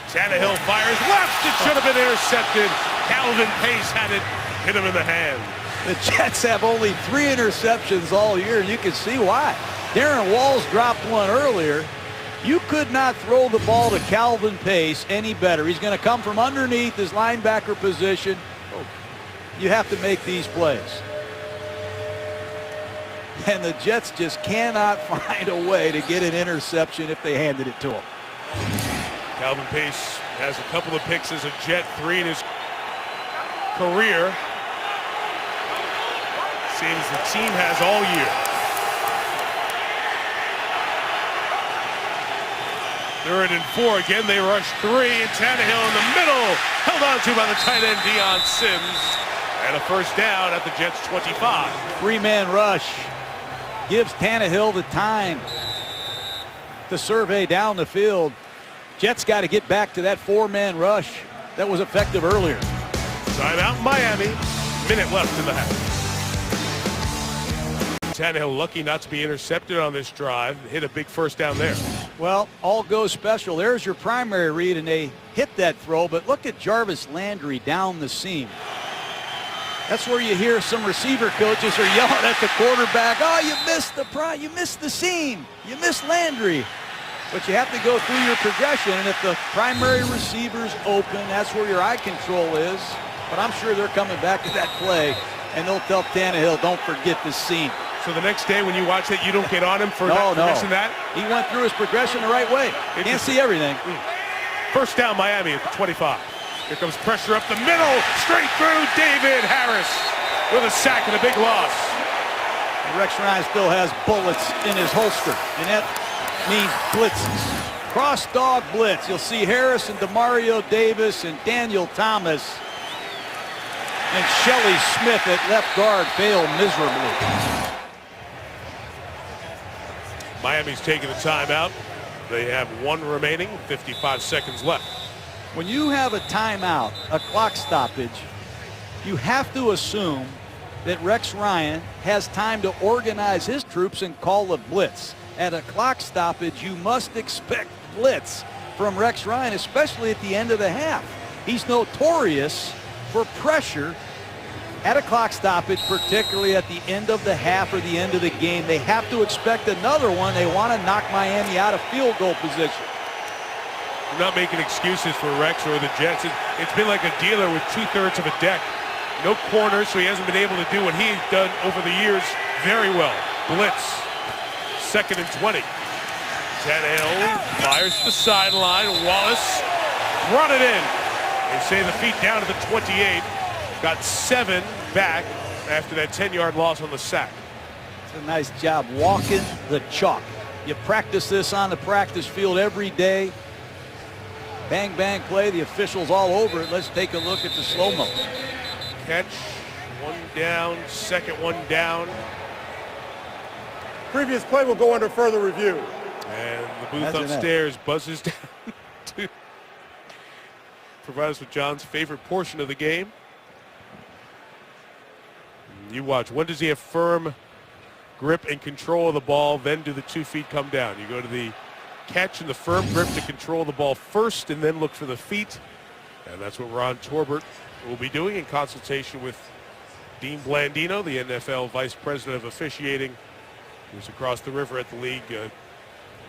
Tannehill fires left. It should have been intercepted. Calvin Pace had it, hit him in the hand. The Jets have only 3 interceptions all year, and you can see why. Darren Walls dropped one earlier. You could not throw the ball to Calvin Pace any better. He's going to come from underneath his linebacker position. You have to make these plays. And the Jets just cannot find a way to get an interception if they handed it to him. Calvin Pace has a couple of picks as a Jet, 3 in his career. Seems the team has all year. 3rd and 4 again. They rush 3, and Tannehill in the middle, held on to by the tight end Deion Sims, and a first down at the Jets 25. 3-man rush gives Tannehill the time to survey down the field. Jets got to get back to that 4-man rush that was effective earlier. Timeout Miami. Minute left in the half. Tannehill lucky not to be intercepted on this drive. Hit a big first down there. Well, all goes special. There's your primary read, and they hit that throw, but look at Jarvis Landry down the seam. That's where you hear some receiver coaches are yelling at the quarterback, oh, you missed the seam. You missed Landry. But you have to go through your progression, and if the primary receiver's open, that's where your eye control is. But I'm sure they're coming back to that play, and they'll tell Tannehill, don't forget the seam. So the next day when you watch it, you don't get on him for missing that? He went through his progression the right way. Can't see everything. First down Miami at the 25. Here comes pressure up the middle. Straight through David Harris with a sack and a big loss. And Rex Ryan still has bullets in his holster, and that means blitzes. Cross dog blitz. You'll see Harris and Demario Davis and Daniel Thomas. And Shelley Smith at left guard failed miserably. Miami's taking the timeout. They have 1 remaining, 55 seconds left. When you have a timeout, a clock stoppage, you have to assume that Rex Ryan has time to organize his troops and call a blitz. At a clock stoppage, you must expect blitz from Rex Ryan, especially at the end of the half. He's notorious for pressure at a clock stoppage, particularly at the end of the half or the end of the game. They have to expect another one. They want to knock Miami out of field goal position. I'm not making excuses for Rex or the Jets. It's been like a dealer with 2/3 of a deck. No corners, so he hasn't been able to do what he's done over the years very well. Blitz. 2nd and 20. Tannehill fires to the sideline. Wallace brought it in. They say the feet down to the 28. Got 7 back after that 10-yard loss on the sack. It's a nice job walking the chalk. You practice this on the practice field every day. Bang, bang play. The officials all over it. Let's take a look at the slow-mo. Catch. 1 down. 2nd one down. Previous play will go under further review. And the booth Imagine upstairs buzzes down to provide us with John's favorite portion of the game. You watch. When does he have firm grip and control of the ball? Then do the 2 feet come down? You go to the catch and the firm grip to control the ball first, and then look for the feet. And that's what Ron Torbert will be doing in consultation with Dean Blandino, the NFL Vice President of Officiating, who's across the river at the league,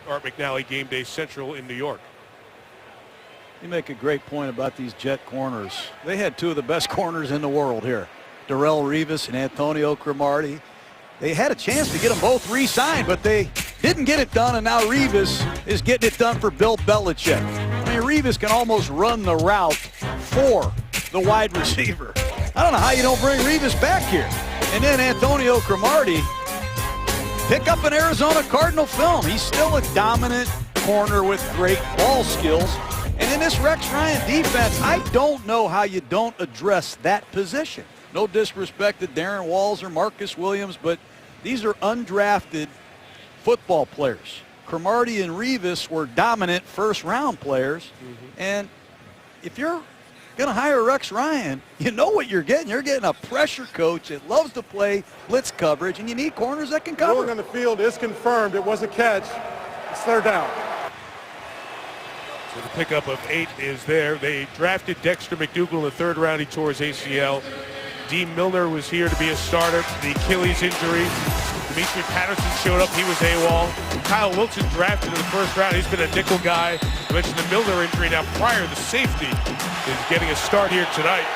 Art McNally Game Day Central in New York. You make a great point about these Jet corners. They had two of the best corners in the world here. Darrelle Revis and Antonio Cromartie. They had a chance to get them both re-signed, but they didn't get it done, and now Revis is getting it done for Bill Belichick. I mean, Revis can almost run the route for the wide receiver. I don't know how you don't bring Revis back here. And then Antonio Cromartie, pick up an Arizona Cardinal film. He's still a dominant corner with great ball skills. And in this Rex Ryan defense, I don't know how you don't address that position. No disrespect to Darren Walls or Marcus Williams, but these are undrafted football players. Cromartie and Revis were dominant first-round players. And if you're going to hire Rex Ryan, you know what you're getting. You're getting a pressure coach that loves to play blitz coverage, and you need corners that can cover. Ruling on the field is confirmed. It was a catch. It's third down. So the pickup of 8 is there. They drafted Dexter McDougal in the 3rd round. He tore his ACL. Dean Milner was here to be a starter. The Achilles injury. Dimitri Patterson showed up. He was AWOL. Kyle Wilson drafted in the 1st round. He's been a nickel guy. I mentioned the Milner injury. Now Pryor, the safety, is getting a start here tonight.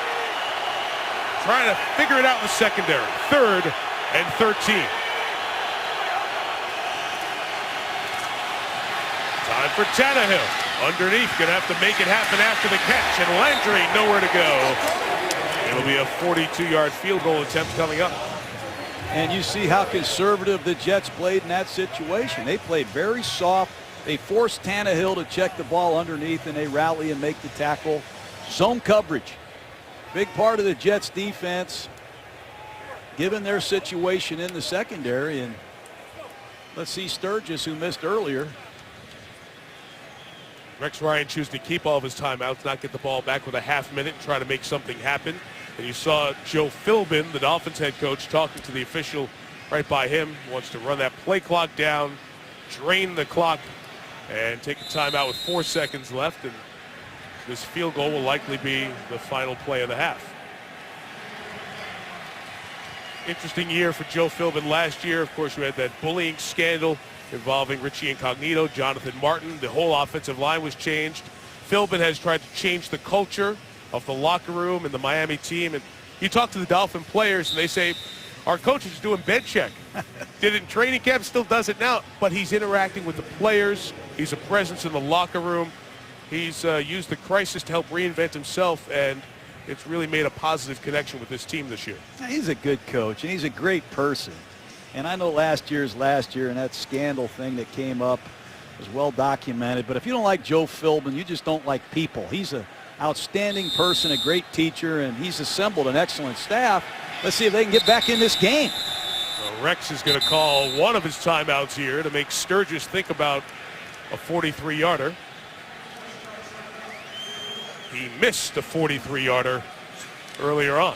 Trying to figure it out in the secondary. 3rd and 13. Time for Tannehill. Underneath, going to have to make it happen after the catch. And Landry nowhere to go. It'll be a 42-yard field goal attempt coming up. And you see how conservative the Jets played in that situation. They played very soft. They forced Tannehill to check the ball underneath, and they rally and make the tackle. Zone coverage. Big part of the Jets defense, given their situation in the secondary. And let's see Sturgis, who missed earlier. Rex Ryan chooses to keep all of his timeouts, not get the ball back with a half minute, and try to make something happen. And you saw Joe Philbin, the Dolphins head coach, talking to the official right by him. Wants to run that play clock down, drain the clock, and take a timeout with 4 seconds left. And this field goal will likely be the final play of the half. Interesting year for Joe Philbin last year. Of course, we had that bullying scandal involving Richie Incognito, Jonathan Martin. The whole offensive line was changed. Philbin has tried to change the culture of the locker room and the Miami team. And you talk to the Dolphin players, and they say, our coach is doing bed check. Did it in training camp, still does it now. But he's interacting with the players. He's a presence in the locker room. He's used the crisis to help reinvent himself, and it's really made a positive connection with this team this year. He's a good coach, and he's a great person. And I know last year's last year, and that scandal thing that came up was well documented. But if you don't like Joe Philbin, you just don't like people. He's an outstanding person, a great teacher, and he's assembled an excellent staff. Let's see if they can get back in this game. Well, Rex is going to call one of his timeouts here to make Sturgis think about a 43-yarder. He missed a 43-yarder earlier on.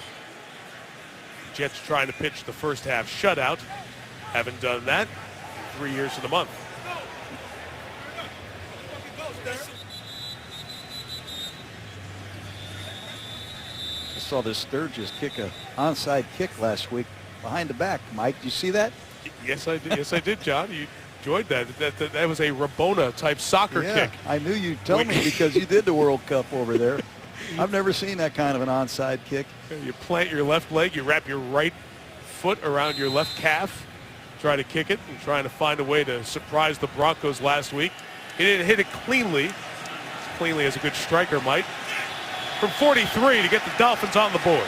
Jets trying to pitch the first half shutout. Haven't done that in 3 years to the month. I saw this Sturgis kick a onside kick last week behind the back. Mike, did you see that? Yes, I did. Yes, I did, John. You enjoyed that. That was a Rabona-type soccer kick. I knew you'd tell me because you did the World Cup over there. I've never seen that kind of an onside kick. You plant your left leg, you wrap your right foot around your left calf, try to kick it, and trying to find a way to surprise the Broncos last week. He didn't hit it cleanly, as cleanly as a good striker might. From 43 to get the Dolphins on the board.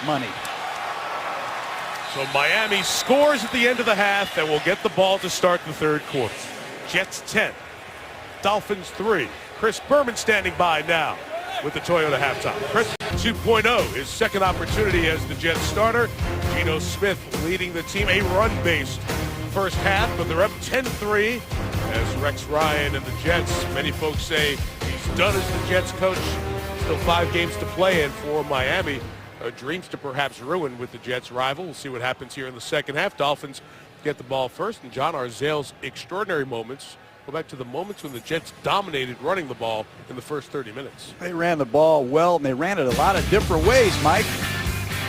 Money. So Miami scores at the end of the half and will get the ball to start the third quarter. Jets 10, Dolphins 3. Chris Berman standing by now with the Toyota halftime. Chris 2.0, his second opportunity as the Jets starter. Geno Smith leading the team, a run-based first half, but they're up 10-3 as Rex Ryan and the Jets, many folks say he's done as the Jets coach. Still 5 games to play, and for Miami, dreams to perhaps ruin with the Jets rival. We'll see what happens here in the second half. Dolphins get the ball first, and John Arzale's extraordinary moments go back to the moments when the Jets dominated running the ball in the first 30 minutes. They ran the ball well, and they ran it a lot of different ways, Mike.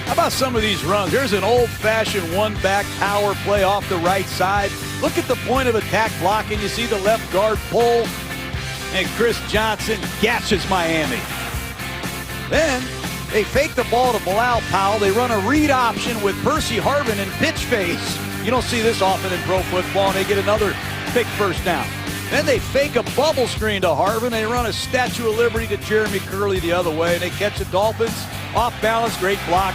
How about some of these runs? There's an old-fashioned one-back power play off the right side. Look at the point of attack block, and you see the left guard pull, and Chris Johnson gashes Miami. Then they fake the ball to Bilal Powell. They run a read option with Percy Harvin in pitch face. You don't see this often in pro football, and they get another big first down. Then they fake a bubble screen to Harvin. They run a Statue of Liberty to Jeremy Curley the other way. They catch the Dolphins off balance. Great block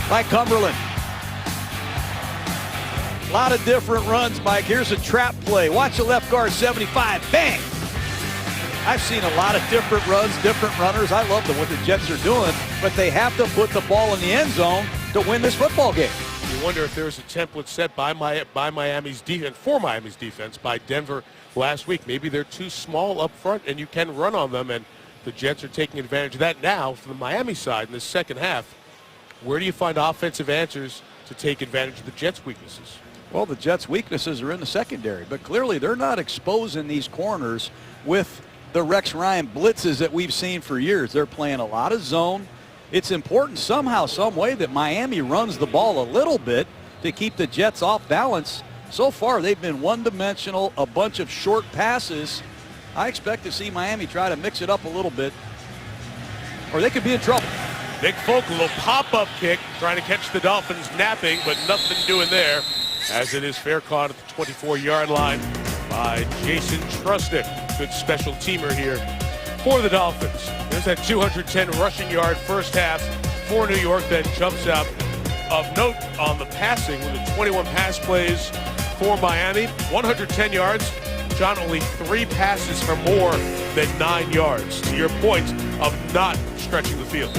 by Cumberland. A lot of different runs, Mike. Here's a trap play. Watch the left guard, 75. Bang! I've seen a lot of different runs, different runners. I love what the Jets are doing, but they have to put the ball in the end zone to win this football game. You wonder if there's a template set by Miami's defense, for Miami's defense, by Denver last week. Maybe they're too small up front, and you can run on them, and the Jets are taking advantage of that now from the Miami side in the second half. Where do you find offensive answers to take advantage of the Jets' weaknesses? Well, the Jets' weaknesses are in the secondary, but clearly they're not exposing these corners with the Rex Ryan blitzes that we've seen for years. They're playing a lot of zone. It's important somehow, some way that Miami runs the ball a little bit to keep the Jets off balance. So far, they've been one-dimensional, a bunch of short passes. I expect to see Miami try to mix it up a little bit, or they could be in trouble. Nick Folk, a little pop-up kick, trying to catch the Dolphins napping, but nothing doing there, as it is fair caught at the 24-yard line by Jason Trusnick. Good special teamer here for the Dolphins. There's that 210 rushing yard first half for New York, then jumps out of note on the passing with the 21 pass plays for Miami. 110 yards. John, only 3 passes for more than 9 yards. To your point of not stretching the field.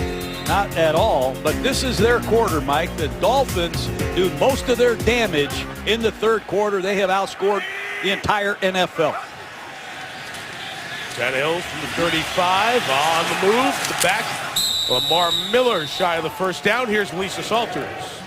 Not at all, but this is their quarter, Mike. The Dolphins do most of their damage in the third quarter. They have outscored the entire NFL. Tannehill from the 35, on the move, the back. Lamar Miller shy of the first down. Here's Lisa Salters.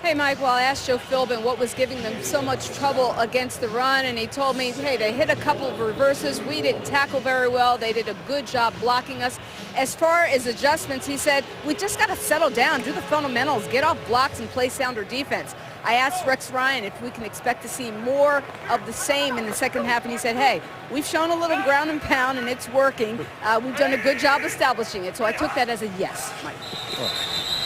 Hey, Mike, well, I asked Joe Philbin what was giving them so much trouble against the run, and he told me, hey, they hit a couple of reverses. We didn't tackle very well. They did a good job blocking us. As far as adjustments, he said, we just got to settle down, do the fundamentals, get off blocks, and play sounder defense. I asked Rex Ryan if we can expect to see more of the same in the second half, and he said, hey, we've shown a little ground and pound, and it's working. We've done a good job establishing it, so I took that as a yes, Mike.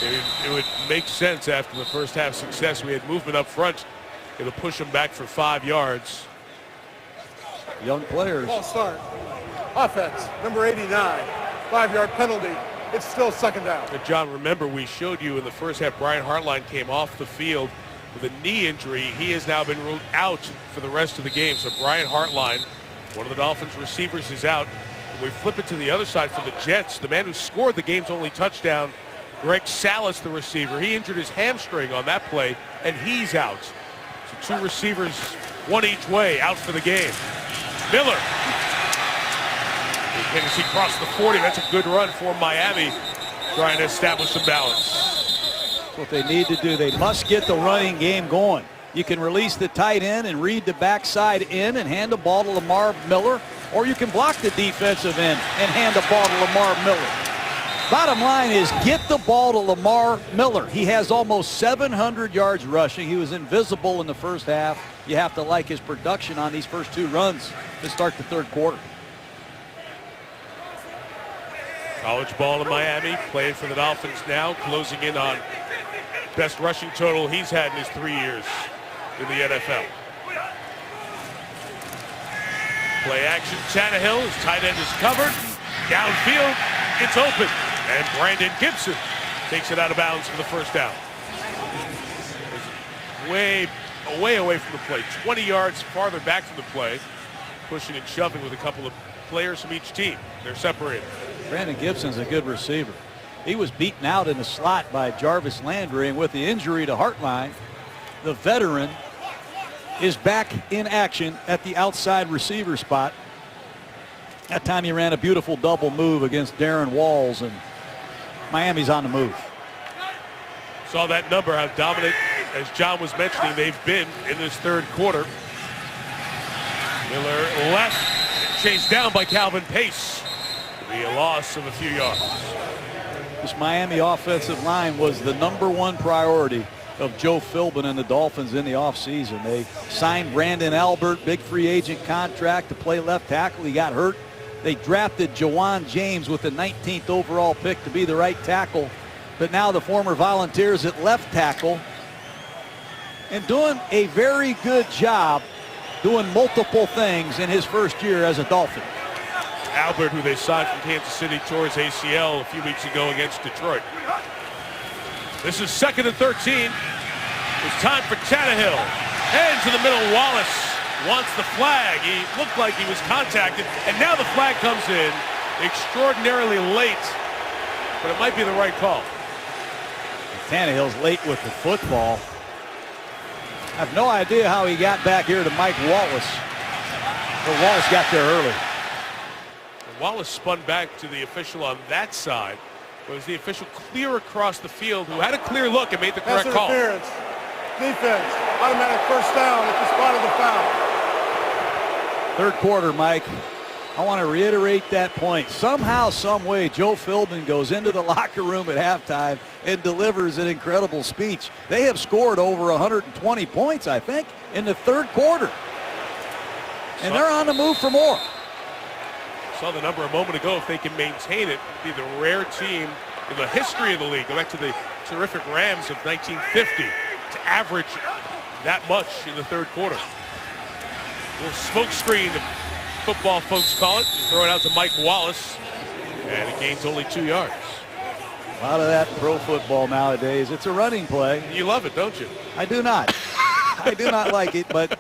It would make sense after the first half success. We had movement up front. It'll push them back for 5 yards. Young players. Ball start. Offense, number 89. 5-yard penalty. It's still second down. But John, remember we showed you in the first half, Brian Hartline came off the field with a knee injury. He has now been ruled out for the rest of the game. So Brian Hartline, one of the Dolphins receivers, is out. We flip it to the other side for the Jets. The man who scored the game's only touchdown, Greg Salas, the receiver. He injured his hamstring on that play, and he's out. So 2 receivers, 1 each way, out for the game. Miller. As he crossed the 40, that's a good run for Miami, trying to establish some balance. That's what they need to do. They must get the running game going. You can release the tight end and read the backside in and hand the ball to Lamar Miller, or you can block the defensive end and hand the ball to Lamar Miller. Bottom line is get the ball to Lamar Miller. He has almost 700 yards rushing. He was invisible in the first half. You have to like his production on these first 2 runs to start the third quarter. College ball in Miami, playing for the Dolphins now, closing in on best rushing total he's had in his 3 years in the NFL. Play action, Tannehill, his tight end is covered. Downfield, it's open. And Brandon Gibson takes it out of bounds for the first down. Way away from the play, 20 yards farther back from the play, pushing and shoving with a couple of players from each team. They're separated. Brandon Gibson's a good receiver. He was beaten out in the slot by Jarvis Landry, and with the injury to Hartline, the veteran is back in action at the outside receiver spot. That time he ran a beautiful double move against Darren Walls, and Miami's on the move. Saw that number, how dominant, as John was mentioning, they've been in this third quarter. Miller left, chased down by Calvin Pace. The loss of a few yards. This Miami offensive line was the #1 priority of Joe Philbin and the Dolphins in the offseason. They signed Brandon Albert, big free agent contract to play left tackle. He got hurt. They drafted Jawan James with the 19th overall pick to be the right tackle. But now the former Volunteers at left tackle, and doing a very good job doing multiple things in his first year as a Dolphin. Albert, who they signed from Kansas City, tore his ACL a few weeks ago against Detroit. This is 2nd and 13. It's time for Tannehill. Head to the middle. Wallace wants the flag. He looked like he was contacted, and now the flag comes in extraordinarily late, but it might be the right call. Tannehill's late with the football. I have no idea how he got back here to Mike Wallace, but Wallace got there early. Wallace spun back to the official on that side. It was the official clear across the field who had a clear look and made the correct call. Interference. Defense. Automatic first down at the spot of the foul. Third quarter, Mike. I want to reiterate that point. Somehow, some way, Joe Philbin goes into the locker room at halftime and delivers an incredible speech. They have scored over 120 points, I think, in the third quarter. And they're on the move for more. Saw the number a moment ago. If they can maintain it, it'd be the rare team in the history of the league. Go back to the terrific Rams of 1950 to average that much in the third quarter. A little smoke screen, the football folks call it. You throw it out to Mike Wallace, and it gains only 2 yards. A lot of that pro football nowadays. It's a running play. You love it, don't you? I do not. I do not like it, but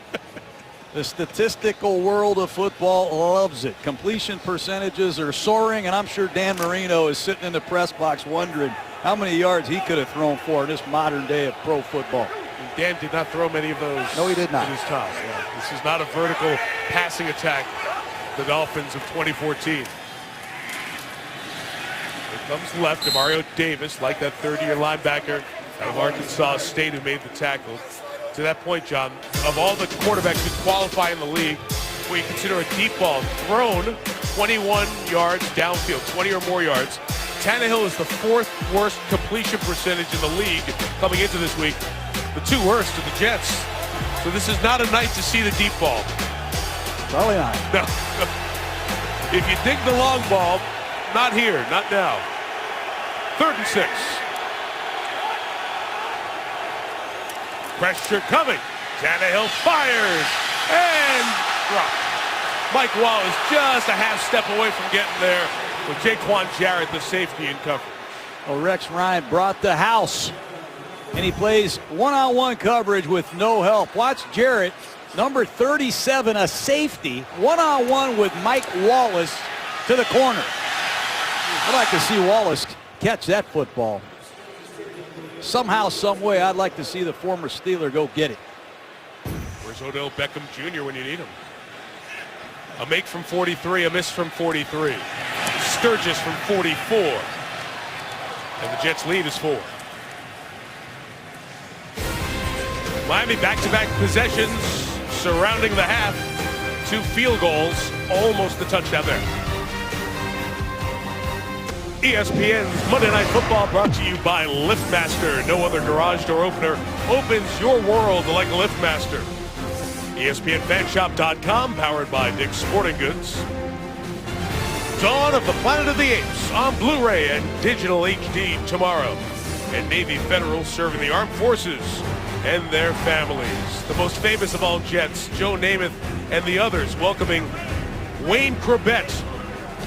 the statistical world of football loves it. Completion percentages are soaring, and I'm sure Dan Marino is sitting in the press box wondering how many yards he could have thrown for in this modern day of pro football. And Dan did not throw many of those. No, he did not. In his time. Yeah. This is not a vertical passing attack. The Dolphins of 2014. Here comes left, Demario Davis, like that third-year linebacker out of Arkansas State who made the tackle. To that point, John, of all the quarterbacks who qualify in the league, where you consider a deep ball thrown 21 yards downfield, 20 or more yards, Tannehill is the 4th worst completion percentage in the league coming into this week. The 2 worst are the Jets. So this is not a night to see the deep ball. Probably not. No. If you dig the long ball, not here, not now. 3rd and 6. Pressure coming. Tannehill fires and dropped. Mike Wallace just a half step away from getting there with Jaquan Jarrett, the safety, in coverage. Well, Rex Ryan brought the house, and he plays one-on-one coverage with no help. Watch Jarrett, number 37, a safety, one-on-one with Mike Wallace to the corner. I'd like to see Wallace catch that football. Somehow, some way, I'd like to see the former Steeler go get it. Where's Odell Beckham Jr. when you need him? A make from 43, a miss from 43. Sturgis from 44. And the Jets lead is 4. Miami back-to-back possessions surrounding the half. 2 field goals, almost the touchdown there. ESPN's Monday Night Football brought to you by LiftMaster. No other garage door opener opens your world like LiftMaster. ESPNFanshop.com, powered by Dick's Sporting Goods. Dawn of the Planet of the Apes on Blu-ray and digital HD tomorrow. And Navy Federal serving the armed forces and their families. The most famous of all Jets, Joe Namath and the others, welcoming Wayne Corbett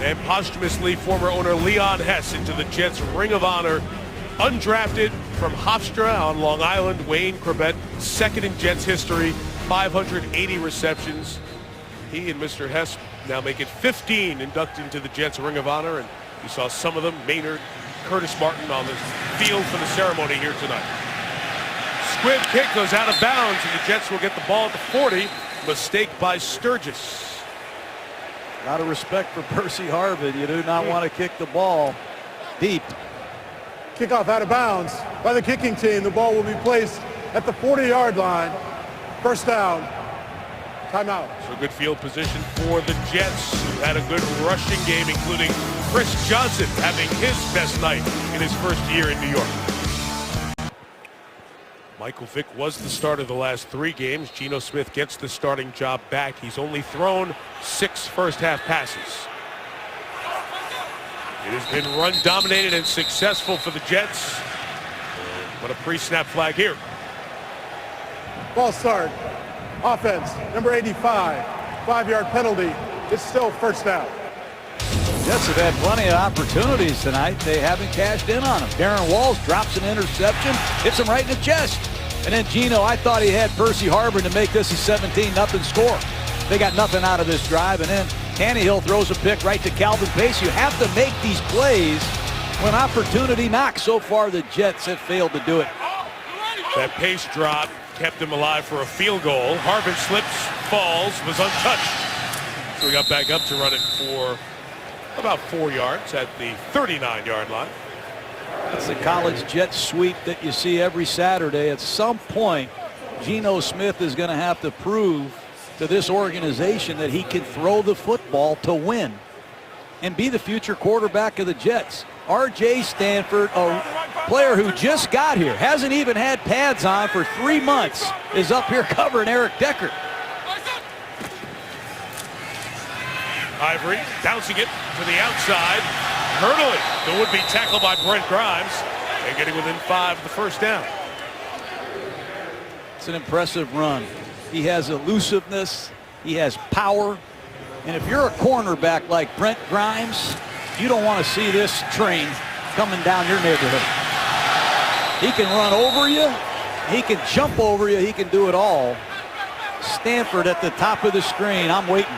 and posthumously former owner Leon Hess into the Jets Ring of Honor. Undrafted from Hofstra on Long Island, Wayne Corbett, 2nd in Jets history, 580 receptions. He and Mr. Hess now make it 15 inducted into the Jets Ring of Honor, and you saw some of them, Maynard, Curtis Martin on the field for the ceremony here tonight. Squib kick goes out of bounds, and the Jets will get the ball at the 40. Mistake by Sturgis. A lot of respect for Percy Harvin. You do not want to kick the ball deep. Kickoff out of bounds by the kicking team. The ball will be placed at the 40-yard line. First down. Timeout. So good field position for the Jets, who had a good rushing game, including Chris Johnson having his best night in his first year in New York. Michael Vick was the starter the last 3 games. Geno Smith gets the starting job back. He's only thrown 6 first-half passes. It has been run-dominated and successful for the Jets. But a pre-snap flag here. Ball start. Offense, number 85. 5-yard penalty. It's still first down. Jets have had plenty of opportunities tonight. They haven't cashed in on them. Darren Walls drops an interception, hits him right in the chest. And then Geno, I thought he had Percy Harvin to make this a 17-0 score. They got nothing out of this drive, and then Tannehill throws a pick right to Calvin Pace. You have to make these plays when opportunity knocks. So far, the Jets have failed to do it. That Pace drop kept him alive for a field goal. Harvin slips, falls, was untouched. So he got back up to run it for about 4 yards at the 39-yard line. That's the college jet sweep that you see every Saturday. At some point, Geno Smith is going to have to prove to this organization that he can throw the football to win and be the future quarterback of the Jets. R.J. Stanford, a player who just got here, hasn't even had pads on for 3 months, is up here covering Eric Decker. Ivory bouncing it to the outside, hurdling the would-be tackle by Brent Grimes, and getting within 5 of the first down. It's an impressive run. He has elusiveness, he has power, and if you're a cornerback like Brent Grimes, you don't want to see this train coming down your neighborhood. He can run over you, he can jump over you, he can do it all. Stanford at the top of the screen, I'm waiting.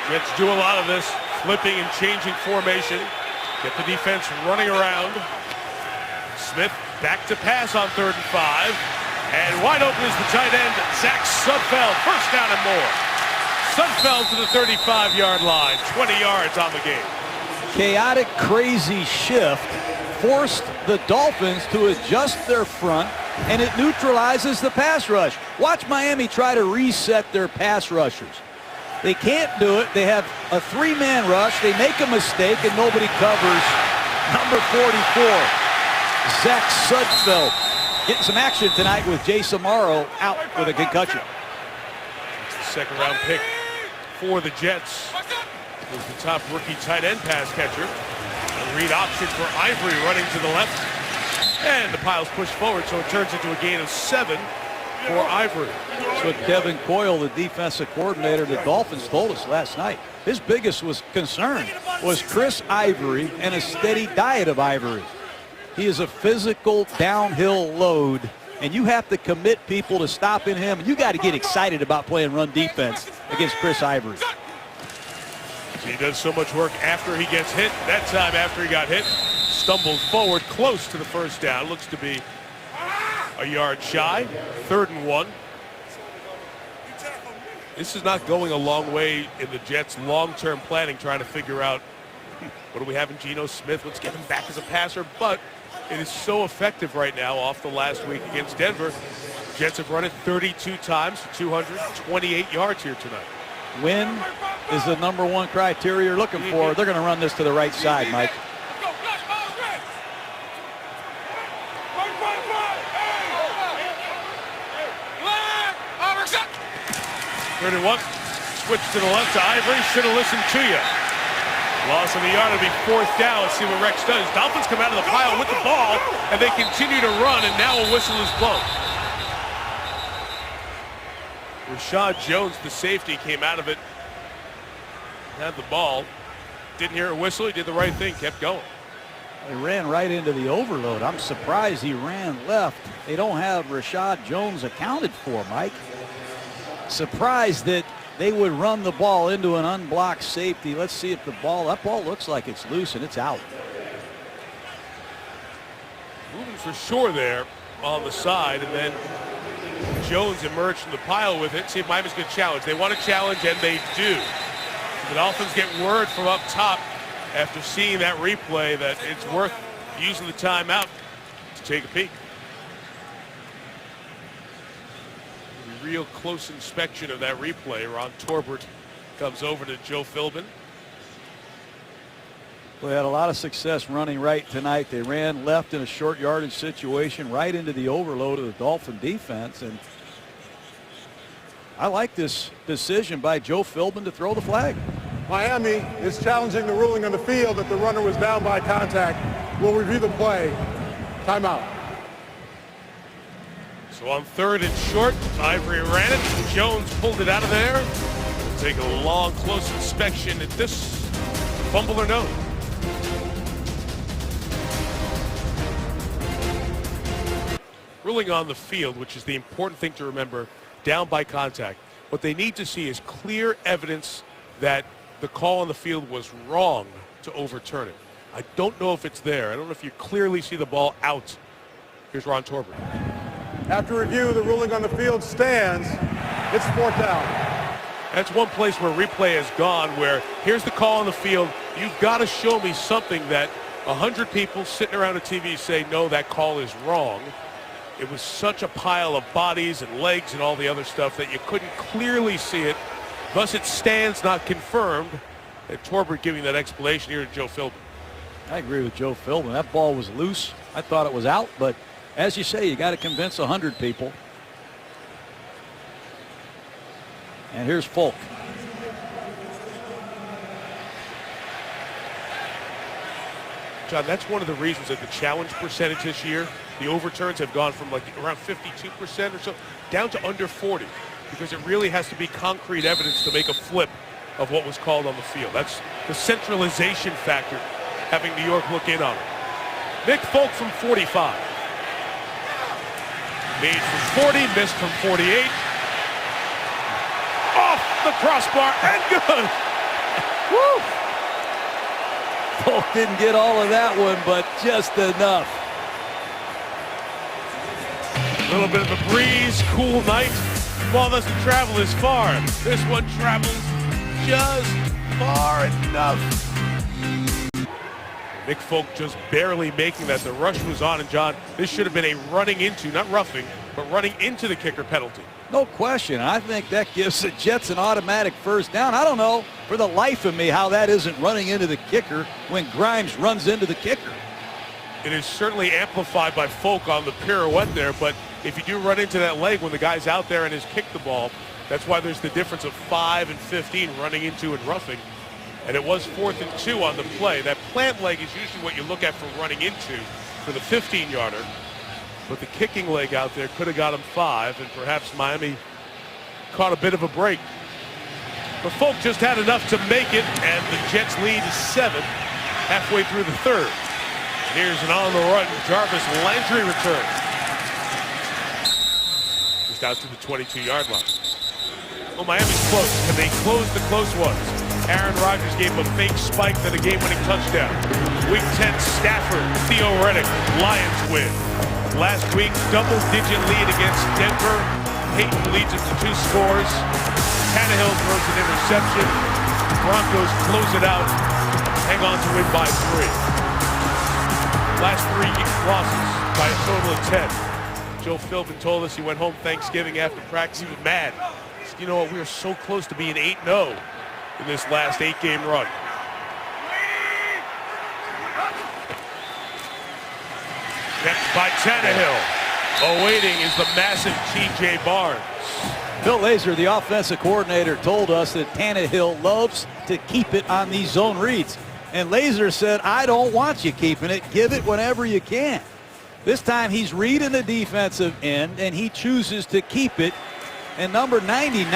Jets do a lot of this, flipping and changing formation. Get the defense running around. Smith back to pass on 3rd and 5. And wide open is the tight end, Zach Sudfeld. First down and more. Sudfeld to the 35-yard line. 20 yards on the game. Chaotic, crazy shift forced the Dolphins to adjust their front, and it neutralizes the pass rush. Watch Miami try to reset their pass rushers. They can't do it. They have a 3-man rush. They make a mistake, and nobody covers number 44, Zach Sudfeld. Getting some action tonight with Jay Samaro out with a concussion. It's the second-round pick for the Jets. Who's the top rookie tight end pass catcher. A read option for Ivory running to the left. And the pile's pushed forward, so it turns into a gain of 7 for Ivory. That's what Kevin Coyle, the defensive coordinator of the Dolphins, told us last night. His biggest concern was Chris Ivory and a steady diet of Ivory. He is a physical downhill load, and you have to commit people to stopping him. You got to get excited about playing run defense against Chris Ivory. He does so much work after he gets hit. That time after he got hit, stumbles forward close to the first down. Looks to be a yard shy. 3rd and 1. This is not going a long way in the Jets' long-term planning, trying to figure out what do we have in Geno Smith. Let's get him back as a passer. But it is so effective right now off the last week against Denver. Jets have run it 32 times for 228 yards here tonight. Win is the #1 criteria you're looking for. They're going to run this to the right side, Mike. Third and 1. Switch to the left to Ivory. Should have listened to you. Loss of the yard. It'll be 4th down. Let's see what Rex does. Dolphins come out of the pile with the ball, and they continue to run, and now a whistle is blown. Rashad Jones, the safety, came out of it, had the ball. Didn't hear a whistle. He did the right thing, kept going. He ran right into the overload. I'm surprised he ran left. They don't have Rashad Jones accounted for, Mike. Surprised that they would run the ball into an unblocked safety. Let's see if that ball looks like it's loose and it's out. Moving for sure there on the side, and then Jones emerged from the pile with it. See if Miami's going to challenge. They want to challenge, and they do. The Dolphins get word from up top after seeing that replay that it's worth using the timeout to take a peek. A real close inspection of that replay. Ron Torbert comes over to Joe Philbin. We had a lot of success running right tonight. They ran left in a short yardage situation right into the overload of the Dolphin defense. And I like this decision by Joe Philbin to throw the flag. Miami is challenging the ruling on the field that the runner was down by contact. We'll review the play. Timeout. So on 3rd and short, Ivory ran it. Jones pulled it out of there. We'll take a long, close inspection at this. Fumble or no? Ruling on the field, which is the important thing to remember, down by contact. What they need to see is clear evidence that the call on the field was wrong to overturn it. I don't know if it's there. I don't know if you clearly see the ball out. Here's Ron Torbert. After review, the ruling on the field stands. It's 4th down. That's one place where replay has gone, where here's the call on the field. You've got to show me something that 100 people sitting around a TV say, no, that call is wrong. It was such a pile of bodies and legs and all the other stuff that you couldn't clearly see it. Thus, it stands not confirmed. And Torbert giving that explanation here to Joe Philbin. I agree with Joe Philbin. That ball was loose. I thought it was out, but as you say, you got to convince 100 people. And here's Folk. John, that's one of the reasons that the challenge percentage this year, the overturns have gone from like around 52% or so down to under 40, because it really has to be concrete evidence to make a flip of what was called on the field. That's the centralization factor, having New York look in on it. Nick Folk from 45. Made from 40, missed from 48. Off the crossbar and good. Woo! Folk didn't get all of that one, but just enough. A little bit of a breeze, cool night. Ball doesn't travel as far. This one travels just far enough. Nick Folk just barely making that. The rush was on, and John, this should have been a running into, not roughing, but running into the kicker penalty. No question. I think that gives the Jets an automatic first down. I don't know for the life of me how that isn't running into the kicker when Grimes runs into the kicker. It is certainly amplified by Folk on the pirouette there, but if you do run into that leg when the guy's out there and has kicked the ball, that's why there's the difference of 5 and 15 running into and roughing. And it was 4th and 2 on the play. That plant leg is usually what you look at for running into for the 15-yarder. But the kicking leg out there could have got him 5, and perhaps Miami caught a bit of a break. But Folk just had enough to make it, and the Jets lead is 7 halfway through the 3rd. Here's an on-the-run Jarvis Landry return. Just out to the 22-yard line. Well, Miami's close. Can they close the close ones? Aaron Rodgers gave him a fake spike to the game-winning touchdown. Week 10, Stafford, Theo Riddick, Lions win. Last week, double-digit lead against Denver. Peyton leads it to 2 scores. Tannehill throws an interception. Broncos close it out. Hang on to win by 3. Last 3 losses by a total of 10. Joe Philbin told us he went home Thanksgiving after practice. He was mad. He said, you know what, we are so close to being 8-0 in this last 8-game run. Next by Tannehill. Awaiting is the massive T.J. Barnes. Bill Lazor, the offensive coordinator, told us that Tannehill loves to keep it on these zone reads. And Lazor said, I don't want you keeping it. Give it whenever you can. This time he's reading the defensive end, and he chooses to keep it. And number 99,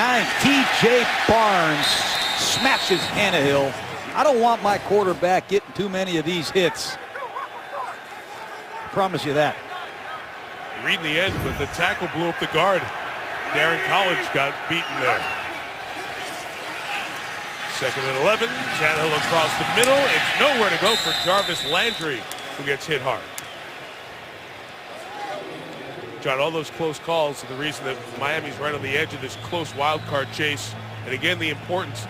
T.J. Barnes, smashes Tannehill. I don't want my quarterback getting too many of these hits. I promise you that. Reading the end, but the tackle blew up the guard. Darren College got beaten there. Second and 11. Tannehill across the middle. It's nowhere to go for Jarvis Landry, who gets hit hard. John, all those close calls are the reason that Miami's right on the edge of this close wild card chase. And again, the importance,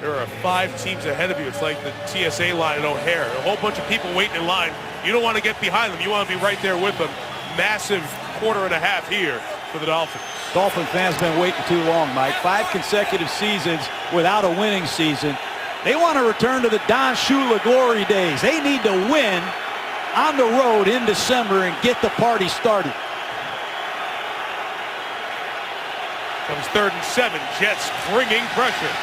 there are 5 teams ahead of you. It's like the TSA line at O'Hare. A whole bunch of people waiting in line. You don't want to get behind them. You want to be right there with them. Massive quarter and a half here for the Dolphins. Dolphin fans have been waiting too long, Mike. 5 consecutive seasons without a winning season. They want to return to the Don Shula glory days. They need to win on the road in December and get the party started. Comes 3rd and 7. Jets bringing pressure.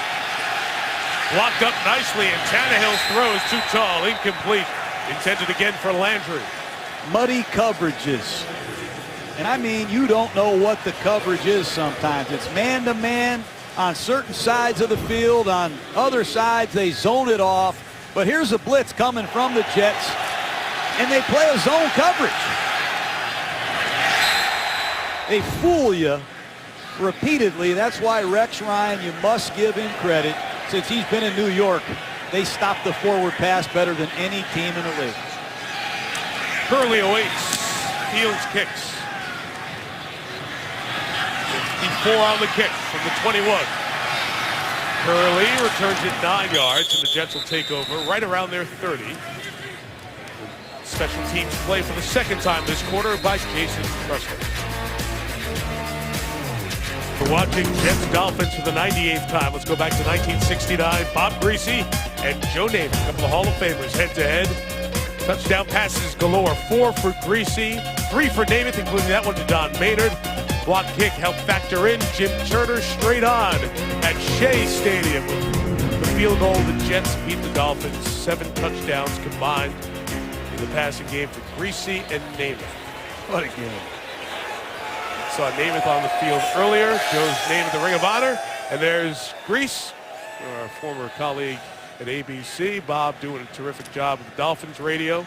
Blocked up nicely, and Tannehill's throw is too tall. Incomplete. Intended again for Landry. Muddy coverages. And I mean, you don't know what the coverage is sometimes. It's man-to-man on certain sides of the field. On other sides, they zone it off. But here's a blitz coming from the Jets, and they play a zone coverage. They fool you repeatedly. That's why Rex Ryan, you must give him credit. Since he's been in New York, they stop the forward pass better than any team in the league. Curley awaits. Fields kicks. 54 on the kick from the 21. Curley returns it 9 yards, and the Jets will take over right around their 30. Special teams play for the 2nd time this quarter by Jason Trustler. For watching Jets Dolphins for the 98th time, let's go back to 1969. Bob Greasy and Joe Namath, a couple of Hall of Famers head-to-head. Touchdown passes galore. 4 for Greasy, 3 for Namath, including that one to Don Maynard. Block kick helped factor in Jim Turner straight on at Shea Stadium. The field goal, the Jets beat the Dolphins. 7 touchdowns combined in the passing game for Greasy and Namath. What a game. Saw Namath on the field earlier. Joe's named the Ring of Honor. And there's Grease, our former colleague at ABC. Bob doing a terrific job with the Dolphins radio.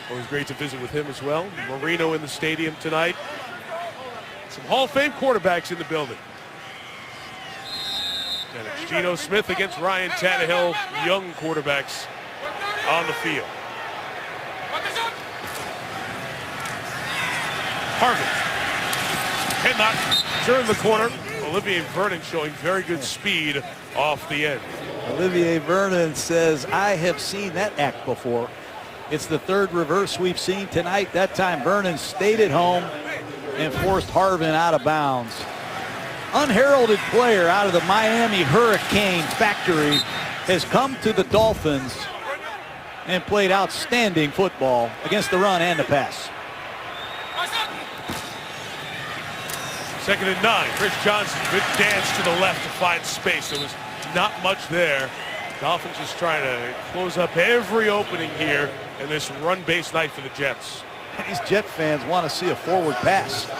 Always great to visit with him as well. Marino in the stadium tonight. Some Hall of Fame quarterbacks in the building. And it's Geno Smith against Ryan Tannehill. Young quarterbacks on the field. Harvin cannot turn the corner. Olivier Vernon showing very good speed off the end. Olivier Vernon says, I have seen that act before. It's the 3rd reverse we've seen tonight. That time Vernon stayed at home and forced Harvin out of bounds. Unheralded player out of the Miami Hurricane factory has come to the Dolphins and played outstanding football against the run and the pass. 2nd and 9. Chris Johnson, good dance to the left to find space. There was not much there. Dolphins just trying to close up every opening here in this run-based night for the Jets. These Jet fans want to see a forward pass.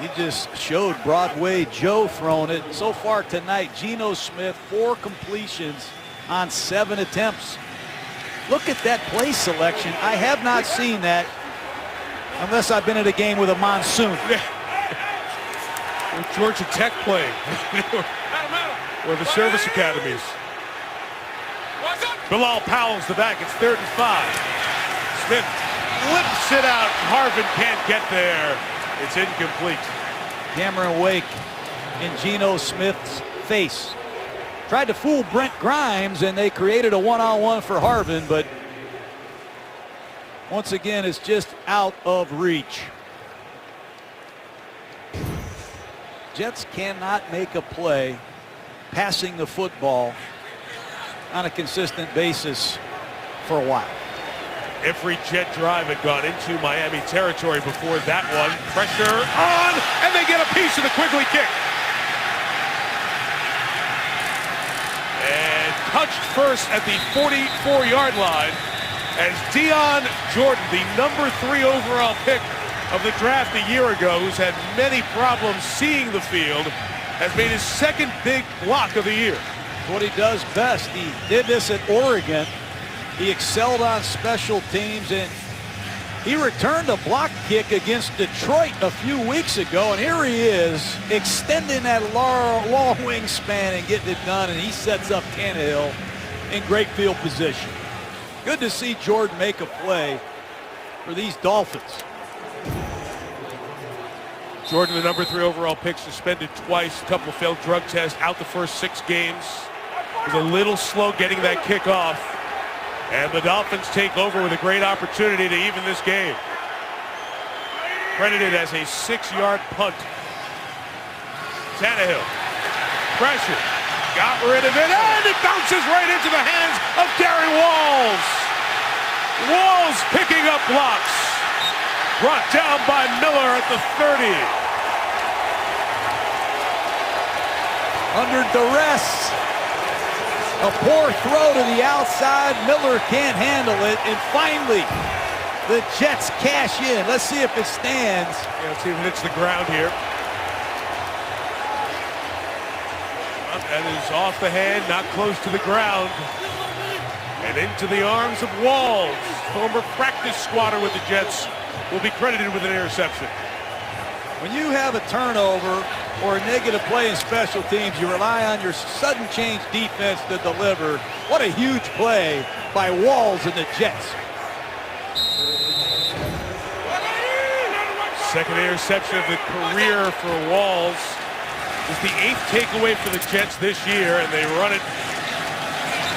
He just showed Broadway Joe throwing it. So far tonight, Geno Smith, 4 completions on 7 attempts. Look at that play selection. I have not seen that unless I've been at a game with a monsoon. With Georgia Tech playing. Or the service academies. Bilal Powell's the back. It's 3rd and 5. Smith whips it out. Harvin can't get there. It's incomplete. Cameron Wake in Geno Smith's face. Tried to fool Brent Grimes, and they created a one-on-one for Harvin, but once again, it's just out of reach. Jets cannot make a play passing the football on a consistent basis for a while. Every Jet drive had gone into Miami territory before that one. Pressure on, and they get a piece of the Quigley kick. And touched first at the 44-yard line as Dion Jordan, the number 3 overall pick of the draft a year ago, who's had many problems seeing the field, has made his 2nd big block of the year. What he does best. He did this at Oregon. He excelled on special teams, and He returned a block kick against Detroit a few weeks ago, and here he is extending that long wingspan and getting it done, and he sets up Tannehill in great field position. Good to see Jordan make a play for these Dolphins. Jordan, the number 3 overall pick, suspended twice, a couple of failed drug tests, out the first 6 games. Was a little slow getting that kick off. And the Dolphins take over with a great opportunity to even this game. Credited as a 6-yard punt. Tannehill, pressure, got rid of it, and it bounces right into the hands of Darren Walls. Walls picking up blocks. Brought down by Miller at the 30. Under duress. A poor throw to the outside. Miller can't handle it. And finally, the Jets cash in. Let's see if it stands. Yeah, let's see if it hits the ground here. That is off the hand, not close to the ground. And into the arms of Walls. Former practice squatter with the Jets will be credited with an interception. When you have a turnover or a negative play in special teams, you rely on your sudden change defense to deliver. What a huge play by Walls and the Jets. Second interception of the career for Walls. It's the 8th takeaway for the Jets this year, and they run it.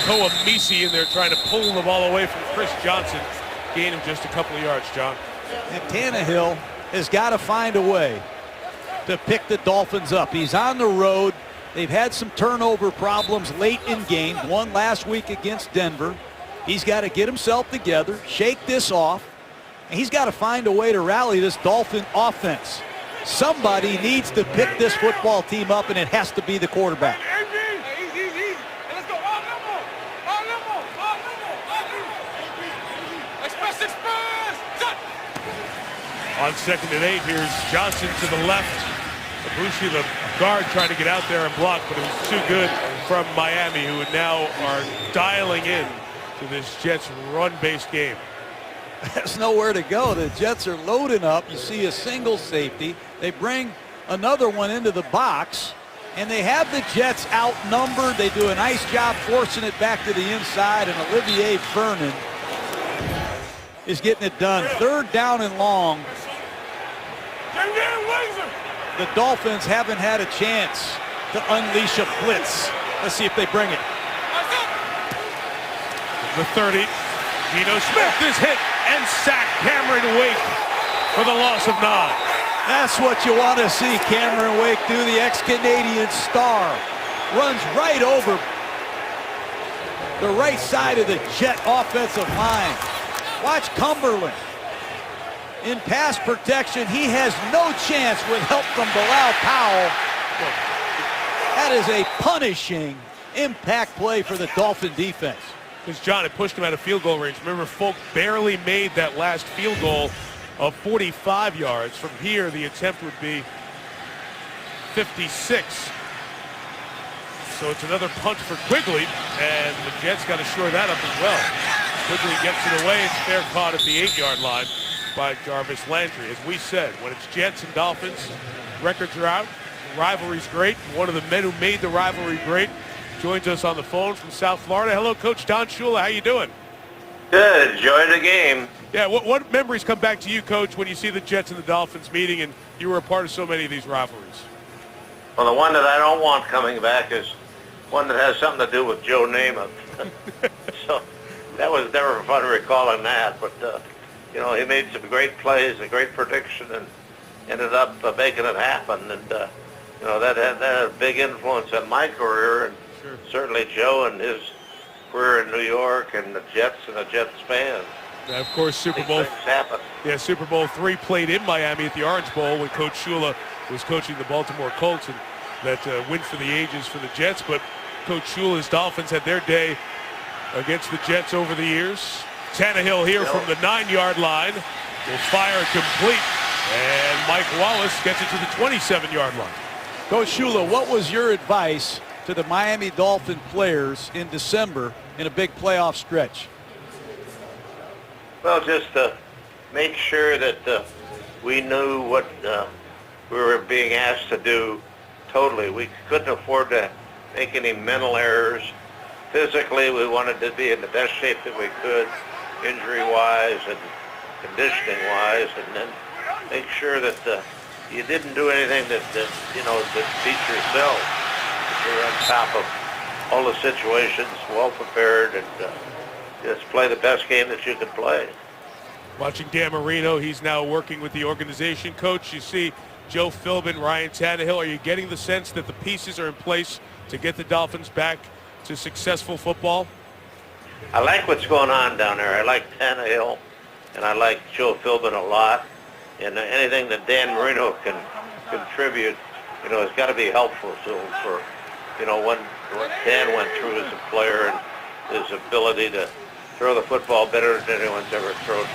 Koamisi in there trying to pull the ball away from Chris Johnson. Gain him just a couple of yards, John. And Tannehill has got to find a way to pick the Dolphins up. He's on the road. They've had some turnover problems late in games. One last week against Denver. He's got to get himself together, shake this off, and he's got to find a way to rally this Dolphin offense. Somebody needs to pick this football team up, and it has to be the quarterback. On 2nd and 8, here's Johnson to the left. Abushi, the guard, trying to get out there and block, but it was too good from Miami, who now are dialing in to this Jets run-based game. There's nowhere to go. The Jets are loading up. You see a single safety. They bring another one into the box, and they have the Jets outnumbered. They do a nice job forcing it back to the inside, and Olivier Vernon is getting it done. 3rd down and long. The Dolphins haven't had a chance to unleash a blitz. Let's see if they bring it. The 30. Geno Smith is hit and sacked. Cameron Wake for the loss of 9. That's what you want to see Cameron Wake do. The ex-Canadian star runs right over the right side of the Jet offensive line. Watch Cumberland. In pass protection, he has no chance with help from Bilal Powell. That is a punishing impact play for the Dolphin defense. Because, John, it pushed him out of field goal range. Remember, Folk barely made that last field goal of 45 yards. From here, the attempt would be 56. So it's another punt for Quigley, and the Jets got to shore that up as well. Quigley gets it away. It's fair caught at the 8-yard line by Jarvis Landry. As we said, when it's Jets and Dolphins, records are out. The rivalry's great. One of the men who made the rivalry great joins us on the phone from South Florida. Hello, Coach Don Shula. How you doing? Good. Enjoy the game. Yeah, what memories come back to you, Coach, when you see the Jets and the Dolphins meeting, and you were a part of so many of these rivalries? Well, the one that I don't want coming back is one that has something to do with Joe Namath. So that was never fun recalling that, but you know, he made some great plays, a great prediction, and ended up making it happen. And you know, that had a big influence on my career, and sure, certainly Joe and his career in New York, and the Jets and the Jets fans. And of course, Super Bowl. These things happen. Yeah, Super Bowl III played in Miami at the Orange Bowl when Coach Shula was coaching the Baltimore Colts, and that win for the ages for the Jets. But Coach Shula's Dolphins had their day against the Jets over the years. Tannehill here from the 9-yard line will fire complete, and Mike Wallace gets it to the 27-yard line. Coach Shula, what was your advice to the Miami Dolphin players in December in a big playoff stretch? Well, just make sure that we knew what we were being asked to do totally. We couldn't afford to make any mental errors. Physically, we wanted to be in the best shape that we could, injury-wise and conditioning-wise, and then make sure that you didn't do anything that beat yourself. That you're on top of all the situations, well prepared, and just play the best game that you could play. Watching Dan Marino, he's now working with the organization. Coach, you see Joe Philbin, Ryan Tannehill. Are you getting the sense that the pieces are in place to get the Dolphins back to successful football? I like what's going on down there. I like Tannehill, and I like Joe Philbin a lot. And anything that Dan Marino can contribute, has got to be helpful to him for, what Dan went through as a player and his ability to throw the football better than anyone's ever thrown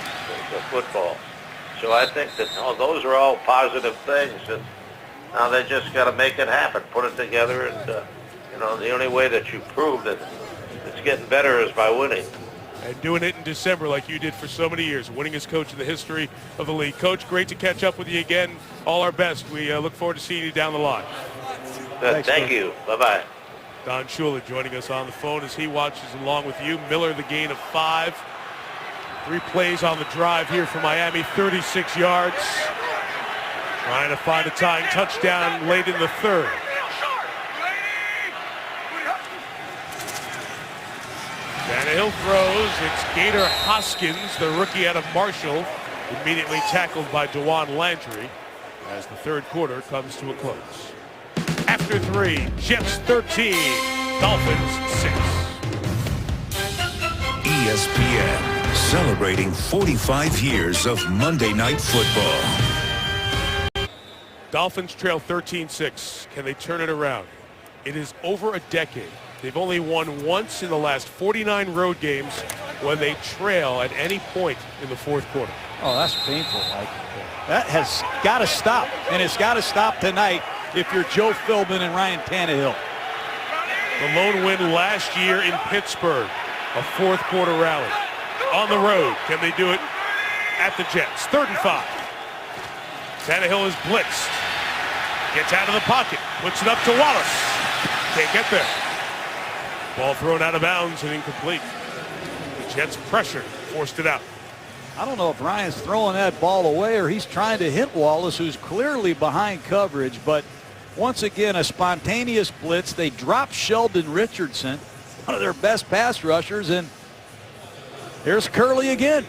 the football. So I think that those are all positive things, and now they just got to make it happen, put it together, and the only way that you prove that it's getting better is by winning. And doing it in December like you did for so many years, winningest coach in the history of the league. Coach, great to catch up with you again. All our best. We look forward to seeing you down the line. Thank you. Bye-bye. Don Shula joining us on the phone as he watches along with you. Miller, the gain of 5. 3 plays on the drive here for Miami, 36 yards. Trying to find a tying touchdown late in the third. Tannehill throws. It's Gator Hoskins, the rookie out of Marshall, immediately tackled by DeJuan Landry as the third quarter comes to a close. After 3, Jets 13, Dolphins 6. ESPN celebrating 45 years of Monday Night Football. Dolphins trail 13-6. Can they turn it around? It is over a decade. They've only won once in the last 49 road games when they trail at any point in the fourth quarter. Oh, that's painful, Mike. That has got to stop, and it's got to stop tonight if you're Joe Philbin and Ryan Tannehill. The lone win last year in Pittsburgh, a fourth quarter rally. On the road, can they do it at the Jets? 3rd and 5. Tannehill is blitzed. Gets out of the pocket, puts it up to Wallace. Can't get there. Ball thrown out of bounds and incomplete. The Jets pressured, forced it out. I don't know if Ryan's throwing that ball away or he's trying to hit Wallace, who's clearly behind coverage. But once again, a spontaneous blitz. They drop Sheldon Richardson, one of their best pass rushers, and here's Curley again.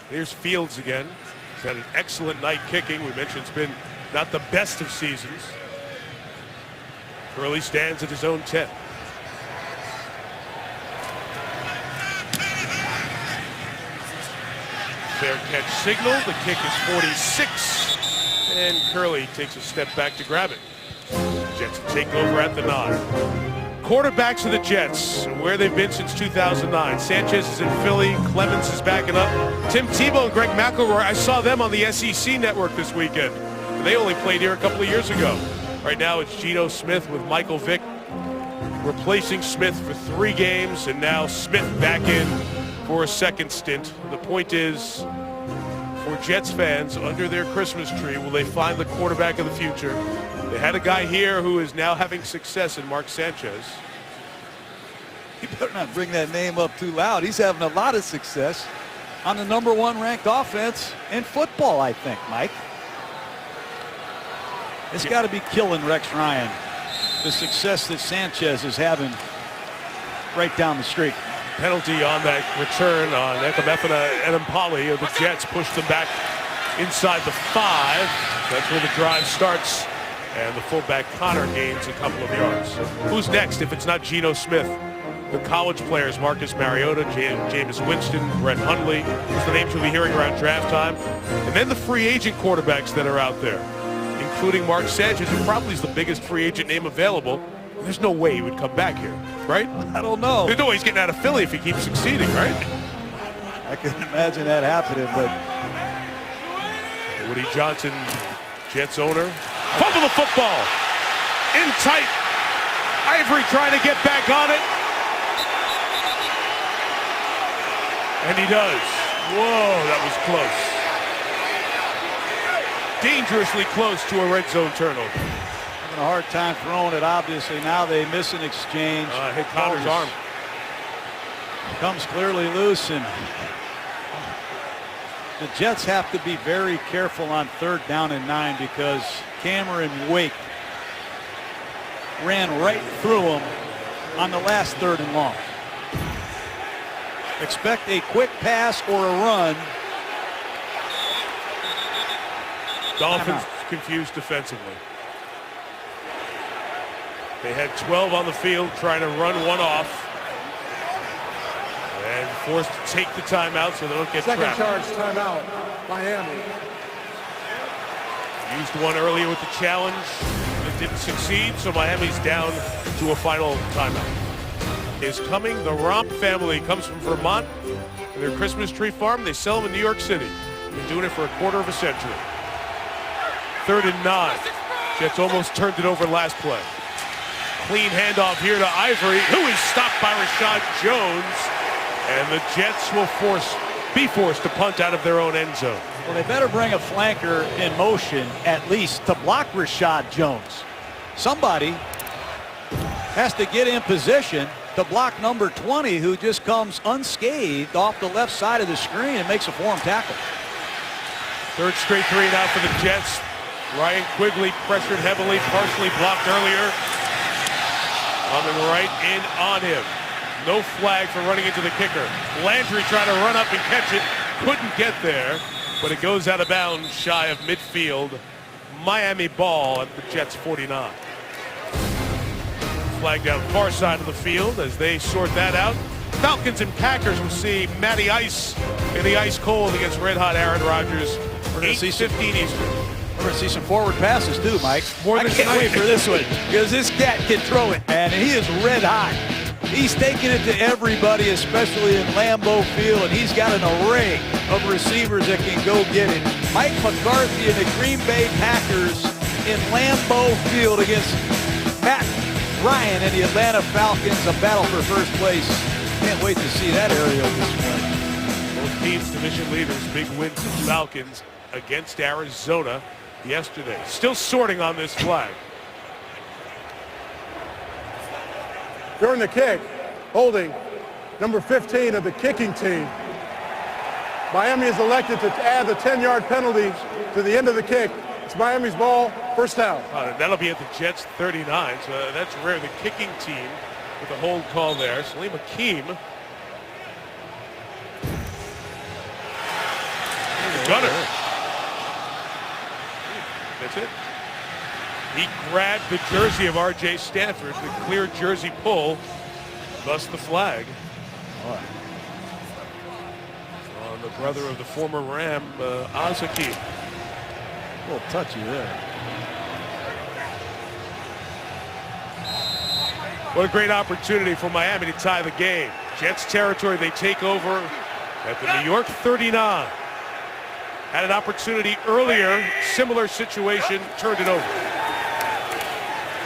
Here's Fields again. He's had an excellent night kicking. We mentioned it's been not the best of seasons. Curley stands at his own 10. Fair catch signal. The kick is 46. And Curley takes a step back to grab it. Jets take over at the 9. Quarterbacks of the Jets, where they've been since 2009. Sanchez is in Philly. Clemens is backing up. Tim Tebow and Greg McElroy, I saw them on the SEC network this weekend. They only played here a couple of years ago. Right now it's Geno Smith with Michael Vick replacing Smith for 3 games, and now Smith back in for a second stint. The point is, for Jets fans under their Christmas tree, will they find the quarterback of the future? They had a guy here who is now having success in Mark Sanchez. You better not bring that name up too loud. He's having a lot of success on the #1 ranked offense in football, I think, Mike. It's got to be killing Rex Ryan, the success that Sanchez is having right down the street. Penalty on that return on Ekamefuna Enampali of the Jets pushed them back inside the 5. That's where the drive starts, and the fullback Connor gains a couple of yards. Who's next if it's not Geno Smith? The college players, Marcus Mariota, Jameis Winston, Brett Hundley, those are the names you'll be hearing around draft time. And then the free agent quarterbacks that are out there, including Mark Sanchez, who probably is the biggest free agent name available. There's no way he would come back here, right? I don't know. There's no way he's getting out of Philly if he keeps succeeding, right? I couldn't imagine that happening, but Woody Johnson, Jets owner, fumble the football. In tight. Ivory trying to get back on it. And he does. Whoa, that was close. Dangerously close to a red zone turnover. Having a hard time throwing it, obviously. Now they miss an exchange. Hit Connor's arm. Comes clearly loose, and the Jets have to be very careful on 3rd down and 9 because Cameron Wake ran right through him on the last 3rd and long. Expect a quick pass or a run. Dolphins confused defensively. They had 12 on the field trying to run one off. And forced to take the timeout so they don't get Second trapped. charge timeout, Miami. Used one earlier with the challenge. It didn't succeed, so Miami's down to a final timeout. Is coming. The Romp family comes from Vermont. Their Christmas tree farm, they sell them in New York City. Been doing it for a quarter of a century. 3rd and 9. Jets almost turned it over last play. Clean handoff here to Ivory, who is stopped by Rashad Jones. And the Jets will be forced to punt out of their own end zone. Well, they better bring a flanker in motion at least to block Rashad Jones. Somebody has to get in position to block number 20, who just comes unscathed off the left side of the screen and makes a form tackle. 3rd straight 3 and out for the Jets. Ryan Quigley pressured heavily, partially blocked earlier. Coming right in on him. No flag for running into the kicker. Landry tried to run up and catch it. Couldn't get there, but it goes out of bounds shy of midfield. Miami ball at the Jets 49. Flag down far side of the field as they sort that out. Falcons and Packers will see Matty Ice in the ice cold against red-hot Aaron Rodgers. We're going to see 8:15 Eastern. We're going to see some forward passes too, Mike. More I than can't wait for this one because this cat can throw it, man, and he is red hot. He's taking it to everybody, especially in Lambeau Field, and he's got an array of receivers that can go get it. Mike McCarthy and the Green Bay Packers in Lambeau Field against Matt Ryan and the Atlanta Falcons, a battle for first place. Can't wait to see that aerial this morning. Both teams division leaders, big win for the Falcons against Arizona yesterday. Still sorting on this flag. During the kick, holding number 15 of the kicking team. Miami is elected to add the 10-yard penalty to the end of the kick. It's Miami's ball, 1st down. That'll be at the Jets 39, so that's rare. The kicking team with a hold call there. Salim Akeem. Gunner. That's it. He grabbed the jersey of R.J. Stanford, the clear jersey pull, thus the flag. On the brother of the former Ram, Akeem. A little touchy there. What a great opportunity for Miami to tie the game. Jets territory, they take over at the New York 39. Had an opportunity earlier, similar situation, turned it over.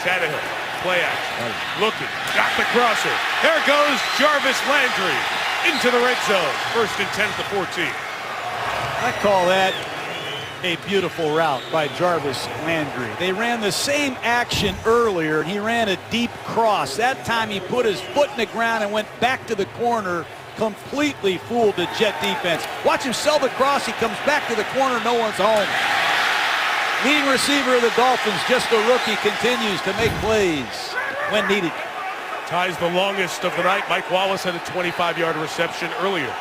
Tannehill, play action, looking, got the crosser. There goes Jarvis Landry into the red zone. 1st and 10 at the 14. I call that a beautiful route by Jarvis Landry. They ran the same action earlier, and he ran a deep cross. That time he put his foot in the ground and went back to the corner, completely fooled the Jet defense. Watch him sell the cross. He comes back to the corner. No one's home. Leading receiver of the Dolphins, just a rookie, continues to make plays when needed. Ties the longest of the night. Mike Wallace had a 25-yard reception earlier.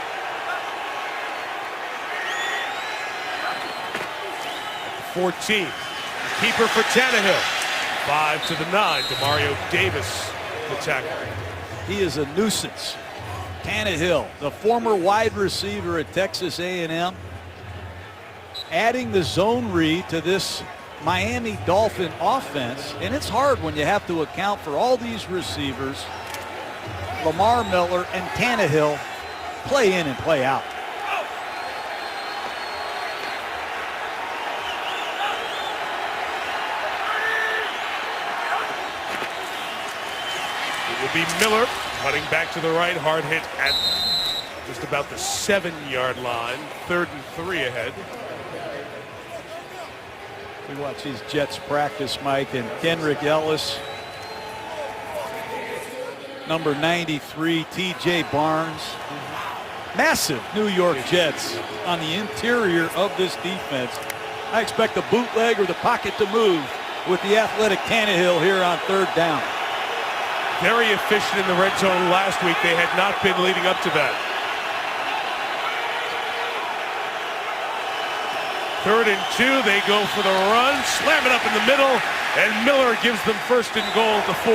At the 14. Keeper for Tannehill. 5 to the 9. Demario Davis, the tackle. He is a nuisance. Tannehill, the former wide receiver at Texas A&M, adding the zone read to this Miami Dolphin offense, and it's hard when you have to account for all these receivers. Lamar Miller and Tannehill play in and play out. It will be Miller cutting back to the right, hard hit at Just about the 7-yard line. 3rd and 3 ahead. We watch these Jets practice, Mike, and Kenrick Ellis, number 93, T.J. Barnes. Massive New York Jets on the interior of this defense. I expect the bootleg or the pocket to move with the athletic Tannehill here on 3rd down. Very efficient in the red zone last week. They had not been leading up to that. 3rd and 2, they go for the run, slam it up in the middle, and Miller gives them 1st and goal at the 4.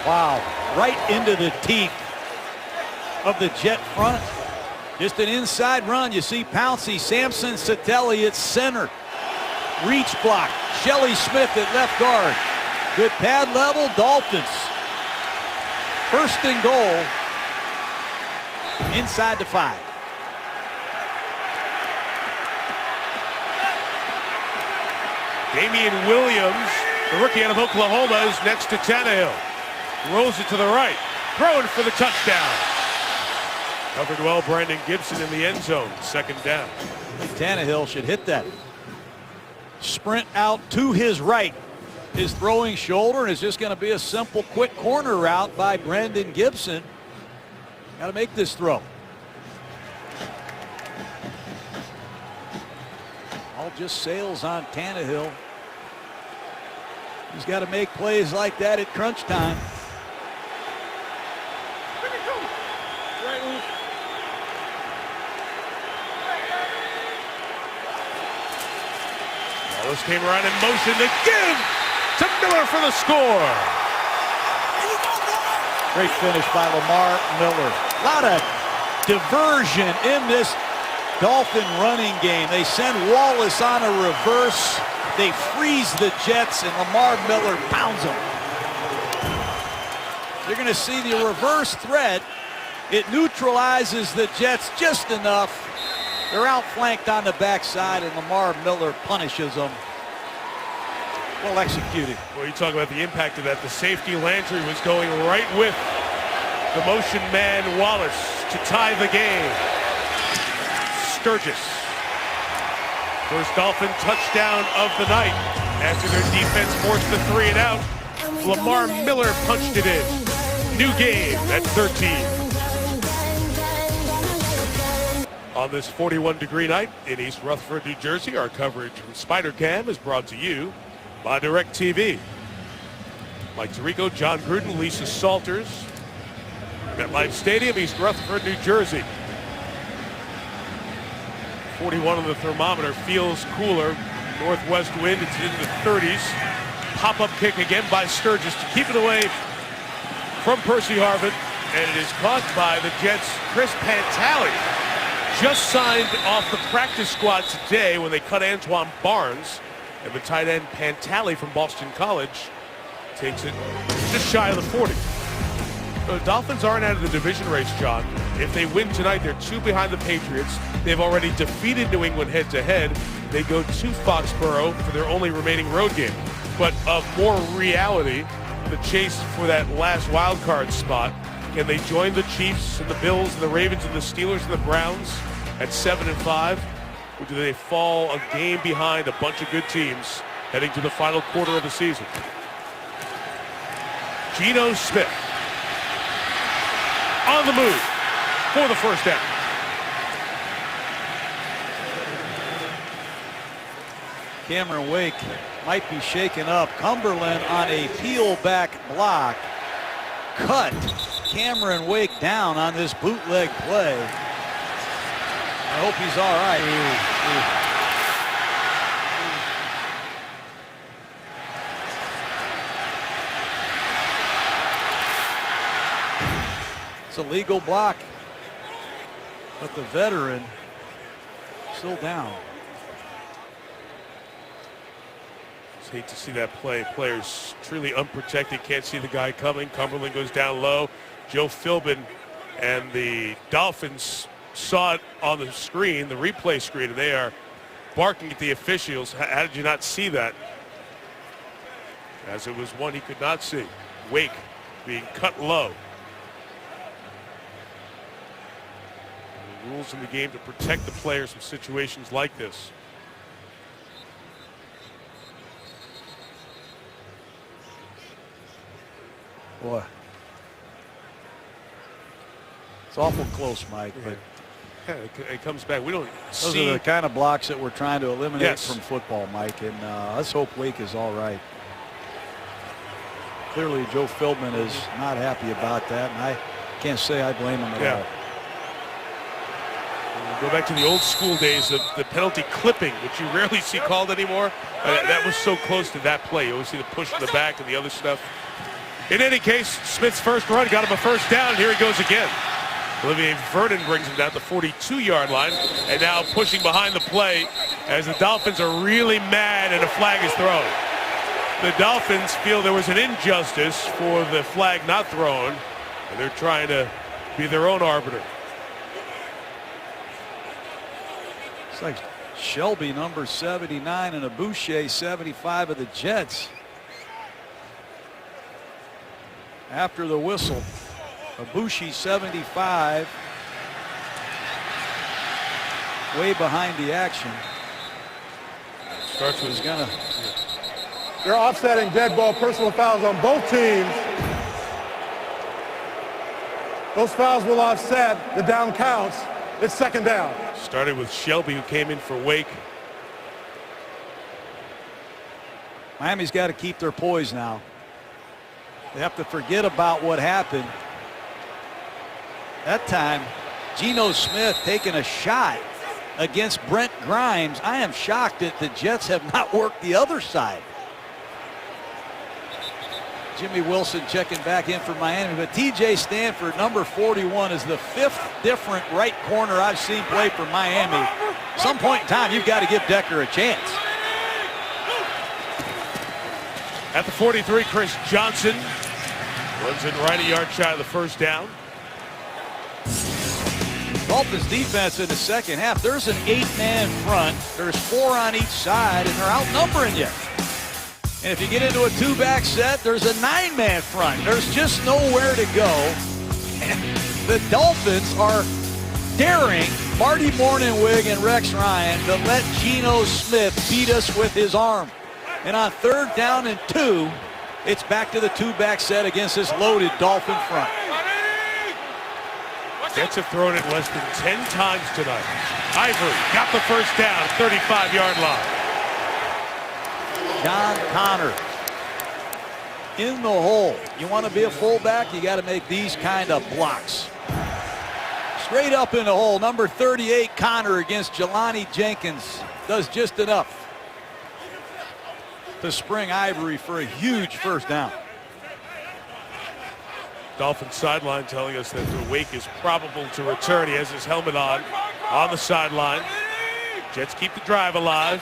Wow, right into the teeth of the Jet front. Just an inside run. You see Pouncey, Sampson, Satelli at center. Reach block, Shelley Smith at left guard. Good pad level, Dolphins. 1st and goal, inside the 5. Damian Williams, the rookie out of Oklahoma, is next to Tannehill. Rolls it to the right. Throwing for the touchdown. Covered well, Brandon Gibson in the end zone. 2nd down. Tannehill should hit that. Sprint out to his right. His throwing shoulder, and it's just going to be a simple, quick corner route by Brandon Gibson. Got to make this throw. All just sails on Tannehill. He's got to make plays like that at crunch time. Wallace came around in motion to give to Miller for the score. Great finish by Lamar Miller. A lot of diversion in this Dolphin running game. They send Wallace on a reverse. They freeze the Jets, and Lamar Miller pounds them. You're going to see the reverse threat. It neutralizes the Jets just enough. They're outflanked on the backside, and Lamar Miller punishes them. Well executed. Well, you talk about the impact of that. The safety Landry was going right with the motion man Wallace to tie the game. Sturgis. First Dolphin touchdown of the night. After their defense forced the 3 and out, Lamar Miller punched it in. New game at 13. On this 41-degree night in East Rutherford, New Jersey, our coverage from Spider Cam is brought to you by DirecTV. Mike Tirico, John Gruden, Lisa Salters. MetLife Stadium, East Rutherford, New Jersey. 41 on the thermometer, feels cooler. Northwest wind, it's in the 30s. Pop-up kick again by Sturgis to keep it away from Percy Harvin. And it is caught by the Jets' Chris Pantale. Just signed off the practice squad today when they cut Antoine Barnes. And the tight end Pantale from Boston College takes it just shy of the 40. The Dolphins aren't out of the division race, John. If they win tonight, they're 2 behind the Patriots. They've already defeated New England head-to-head. They go to Foxborough for their only remaining road game. But of more reality, the chase for that last wild card spot. Can they join the Chiefs and the Bills and the Ravens and the Steelers and the Browns at 7-5? Or do they fall a game behind a bunch of good teams heading to the final quarter of the season? Geno Smith on the move for the first down. Cameron Wake might be shaken up. Cumberland on a peel-back block. Cut Cameron Wake down on this bootleg play. I hope he's all right. It's a legal block, but the veteran still down. Just hate to see that play. Players truly unprotected, can't see the guy coming. Cumberland goes down low. Joe Philbin and the Dolphins saw it on the screen, the replay screen, and they are barking at the officials. How did you not see that? As it was one he could not see. Wake being cut low. rules in the game to protect the players from situations like this. Boy. It's awful close, Mike, but Yeah, it comes back. We don't those see are the kind of blocks that we're trying to eliminate Yes. from football, Mike, and let's hope Wake is all right. Clearly, Joe Philbin is not happy about that, and I can't say I blame him at all. Go back to the old school days of the penalty clipping, which you rarely see called anymore. That was so close to that play. You always see the push in the back and the other stuff. In any case, Smith's first run got him a first down. Here he goes again. Olivier Vernon brings him down to the 42-yard line, and now pushing behind the play as the Dolphins are really mad and a flag is thrown. The Dolphins feel there was an injustice for the flag not thrown, and they're trying to be their own arbiter. It's like Shelby, number 79, and Abouche, 75 of the Jets. After the whistle, Abouche, 75, way behind the action. Starts with gonna. They're offsetting dead ball personal fouls on both teams. Those fouls will offset. The down counts. It's second down. Started with Shelby, who came in for Wake. Miami's got to keep their poise now. They have to forget about what happened. That time, Geno Smith taking a shot against Brent Grimes. I am shocked that the Jets have not worked the other side. Jimmy Wilson checking back in for Miami, but TJ Stanford, number 41, is the fifth different right corner I've seen play for Miami. At some point in time, you've got to give Decker a chance. At the 43, Chris Johnson runs in right a yard shy of the first down. Dolphins defense in the second half. There's an 8-man front. There's 4 on each side, and they're outnumbering you. And if you get into a 2-back set, there's a 9-man front. There's just nowhere to go. And the Dolphins are daring Marty Mornhinweg and Rex Ryan to let Geno Smith beat us with his arm. And on 3rd down and 2, it's back to the 2-back set against this loaded Dolphin front. Jets have thrown it less than 10 times tonight. Ivory got the first down, 35-yard line. John Connor in the hole. You want to be a fullback, you got to make these kind of blocks. Straight up in the hole, number 38 Connor against Jelani Jenkins does just enough to spring Ivory for a huge first down. Dolphins sideline telling us that the Wake is probable to return. He has his helmet on the sideline. Jets keep the drive alive.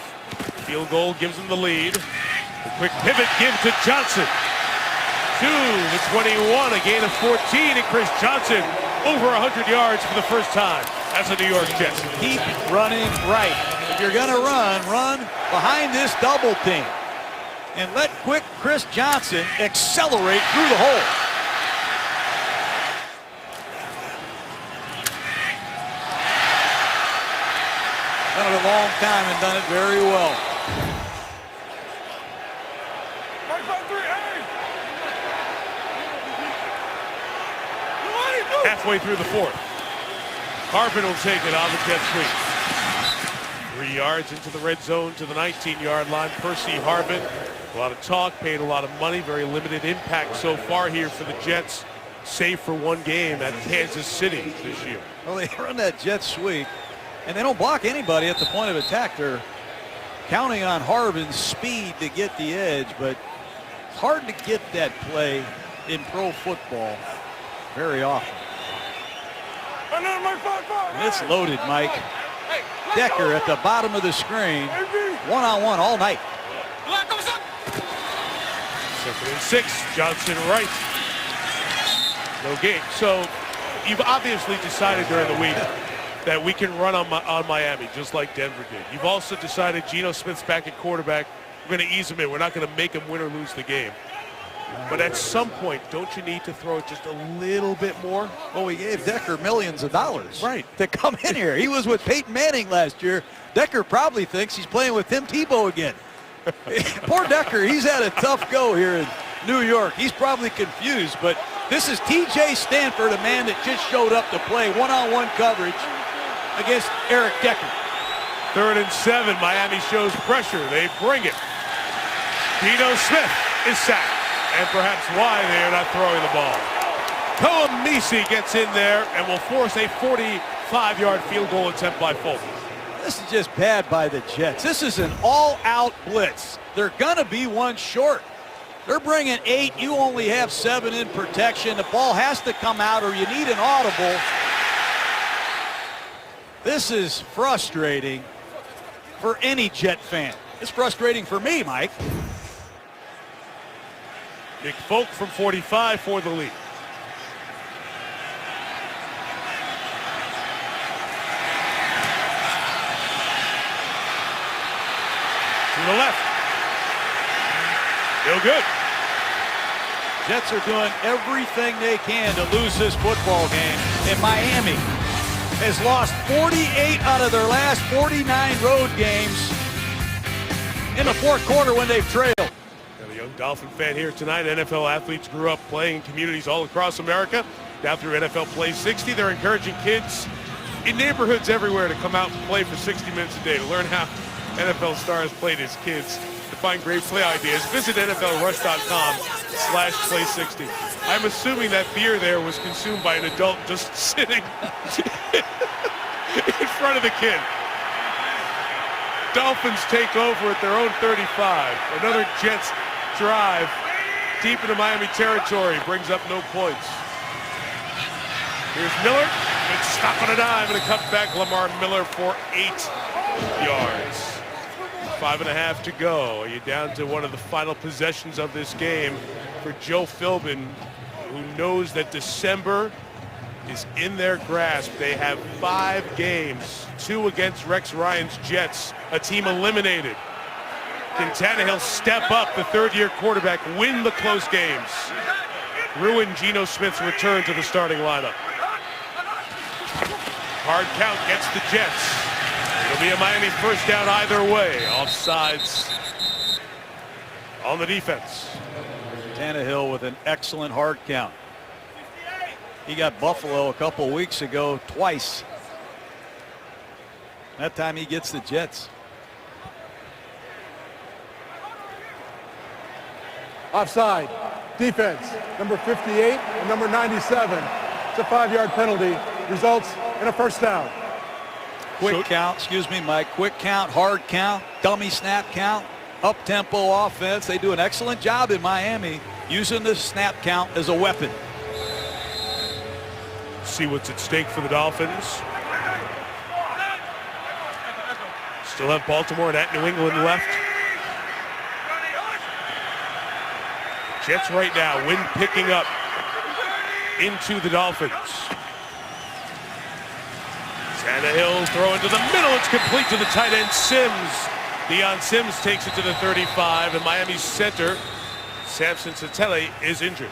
Field goal gives them the lead. A quick pivot give to Johnson. To the 21, a gain of 14, and Chris Johnson over 100 yards for the first time as a New York Jets. Keep running right. If you're going to run behind this double team. And let quick Chris Johnson accelerate through the hole. Done it a long time and done it very well. Halfway through the 4th. Harbin will take it on the jet sweep. 3 yards into the red zone to the 19-yard line. Percy Harbin, a lot of talk, paid a lot of money, very limited impact so far here for the Jets, save for one game at Kansas City this year. Well, they run that jet sweep, and they don't block anybody at the point of attack. They're counting on Harbin's speed to get the edge, but it's hard to get that play in pro football very often. And it's loaded, Mike. Decker at the bottom of the screen, one-on-one all night. 2nd and 6, Johnson right. No gain. So you've obviously decided during the week that we can run on Miami just like Denver did. You've also decided Geno Smith's back at quarterback. We're going to ease him in. We're not going to make him win or lose the game. But at some point, don't you need to throw it just a little bit more? Well, we gave Decker millions of dollars Right. to come in here. He was with Peyton Manning last year. Decker probably thinks he's playing with Tim Tebow again. Poor Decker, he's had a tough go here in New York. He's probably confused, but this is T.J. Stanford, a man that just showed up to play one-on-one coverage against Eric Decker. 3rd and 7. Miami shows pressure. They bring it. Geno Smith is sacked. And perhaps why they are not throwing the ball. Koamisi gets in there and will force a 45-yard field goal attempt by Fulton. This is just bad by the Jets. This is an all-out blitz. They're going to be one short. They're bringing 8. You only have 7 in protection. The ball has to come out or you need an audible. This is frustrating for any Jet fan. It's frustrating for me, Mike. Nick Folk from 45 for the lead. To the left. Still good. Jets are doing everything they can to lose this football game. And Miami has lost 48 out of their last 49 road games in the fourth quarter when they've trailed. Dolphin fan here tonight. NFL athletes grew up playing in communities all across America. Now through NFL Play 60, they're encouraging kids in neighborhoods everywhere to come out and play for 60 minutes a day to learn how NFL stars played as kids. To find great play ideas, visit NFLrush.com/play60. I'm assuming that beer there was consumed by an adult just sitting in front of the kid. Dolphins take over at their own 35. Another Jets drive deep into Miami territory, brings up no points. Here's Miller. It's stop on a dime and a cutback. Lamar Miller for 8 yards. 5.5 to go. You're down to one of the final possessions of this game for Joe Philbin, who knows that December is in their grasp. They have 5 games, 2 against Rex Ryan's Jets, a team eliminated. Can Tannehill step up, the third-year quarterback, win the close games, ruin Geno Smith's return to the starting lineup? Hard count gets the Jets. It'll be a Miami first down either way. Offsides on the defense. Tannehill with an excellent hard count. He got Buffalo a couple weeks ago twice. That time he gets the Jets. Offside. Defense. Number 58 and number 97. It's a 5-yard penalty. Results in a first down. Quick count, excuse me, Mike. Quick count, hard count, dummy snap count, up-tempo offense. They do an excellent job in Miami using the snap count as a weapon. See what's at stake for the Dolphins. Still have Baltimore and at New England left. Jets right now, wind picking up into the Dolphins. Tannehill throwing to the middle. It's complete to the tight end, Sims. Deion Sims takes it to the 35, and Miami's center, Samson Satele, is injured.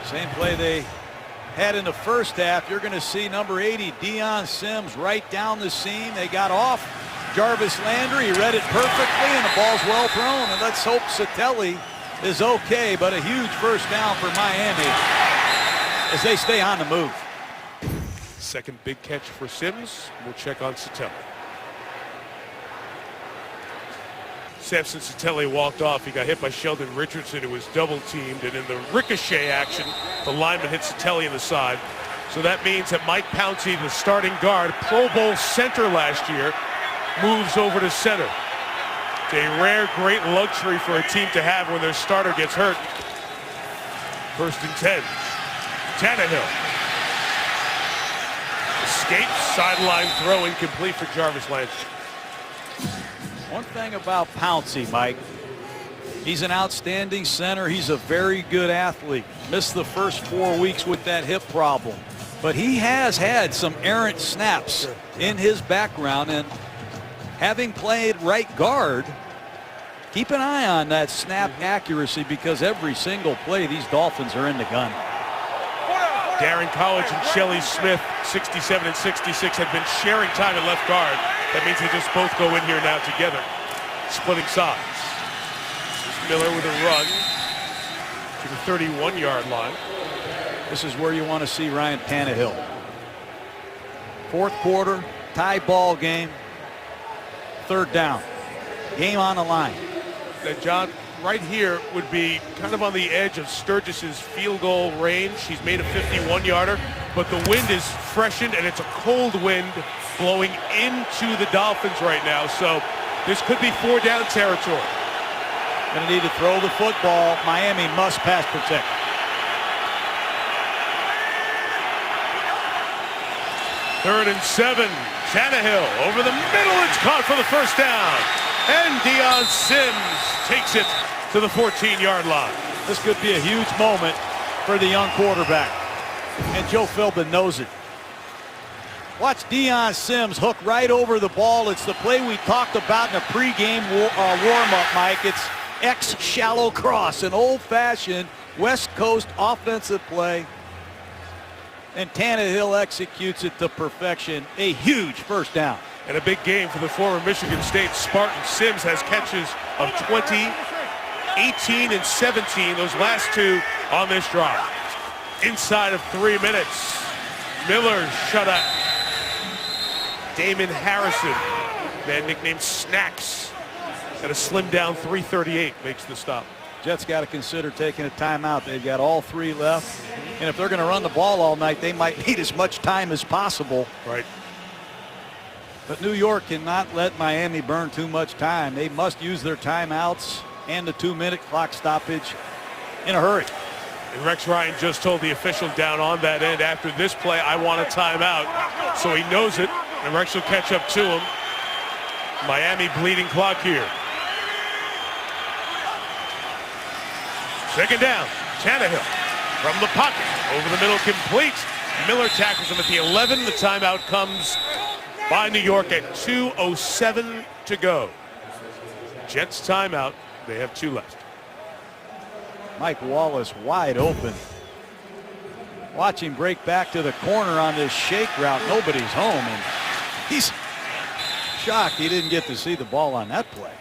Same play they had in the first half. You're going to see number 80, Deion Sims, right down the seam. They got off Jarvis Landry. He read it perfectly, and the ball's well thrown. And let's hope Satele is okay, but a huge first down for Miami as they stay on the move. Second big catch for Sims. We'll check on Satele. Samson Satele walked off. He got hit by Sheldon Richardson, who was double teamed, and in the ricochet action, the lineman hit Satele in the side. So that means that Mike Pouncey, the starting guard, Pro Bowl center last year, moves over to center. It's a rare, great luxury for a team to have when their starter gets hurt. 1st and 10. Tannehill. Escapes, sideline throw incomplete for Jarvis Landry. One thing about Pouncey, Mike, he's an outstanding center. He's a very good athlete. Missed the first 4 weeks with that hip problem. But he has had some errant snaps in his background, and having played right guard, keep an eye on that snap accuracy because every single play these Dolphins are in the gun. Darren College and Shelley Smith, 67 and 66, have been sharing time at left guard. That means they just both go in here now together, splitting sides. Miller with a run to the 31-yard line. This is where you want to see Ryan Tannehill. Fourth quarter, tie ball game, third down, game on the line. Now, John, right here would be kind of on the edge of Sturgis's field goal range. He's made a 51-yarder, but the wind is freshened, and it's a cold wind blowing into the Dolphins right now. So this could be 4-down territory. Going to need to throw the football. Miami must pass protect. Third and 7. Tannehill over the middle. It's caught for the first down. And Deion Sims takes it to the 14-yard line. This could be a huge moment for the young quarterback. And Joe Philbin knows it. Watch Deion Sims hook right over the ball. It's the play we talked about in the pregame warm-up, Mike. It's X shallow cross, an old-fashioned West Coast offensive play. And Tannehill executes it to perfection. A huge first down. And a big game for the former Michigan State Spartan. Sims has catches of 20, 18, and 17. Those last two on this drive. Inside of 3 minutes. Miller shut up. Damon Harrison, man nicknamed Snacks, at a slim down 3:38 makes the stop. Jets got to consider taking a timeout. They've got all three left. And if they're going to run the ball all night, they might need as much time as possible. Right. But New York cannot let Miami burn too much time. They must use their timeouts and the 2-minute clock stoppage in a hurry. And Rex Ryan just told the official down on that end, after this play, I want a timeout. So he knows it, and Rex will catch up to him. Miami bleeding clock here. Second down, Tannehill from the pocket, over the middle, complete. Miller tackles him at the 11. The timeout comes by New York at 2:07 to go. Jets timeout. They have 2 left. Mike Wallace wide open. Watch him break back to the corner on this shake route. Nobody's home, and he's shocked he didn't get to see the ball on that play.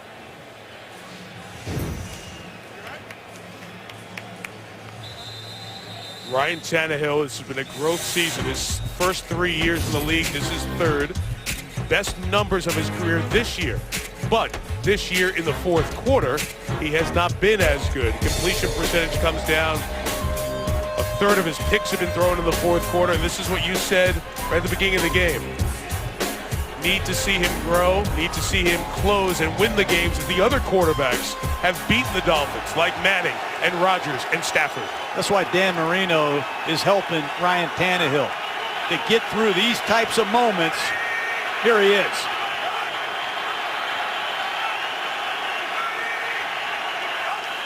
Ryan Tannehill, this has been a growth season. His first 3 years in the league, this is third. Best numbers of his career this year. But this year in the fourth quarter, he has not been as good. Completion percentage comes down. A third of his picks have been thrown in the fourth quarter. And this is what you said right at the beginning of the game. Need to see him grow, need to see him close and win the games that the other quarterbacks have beaten the Dolphins, like Manning and Rodgers and Stafford. That's why Dan Marino is helping Ryan Tannehill to get through these types of moments. Here he is.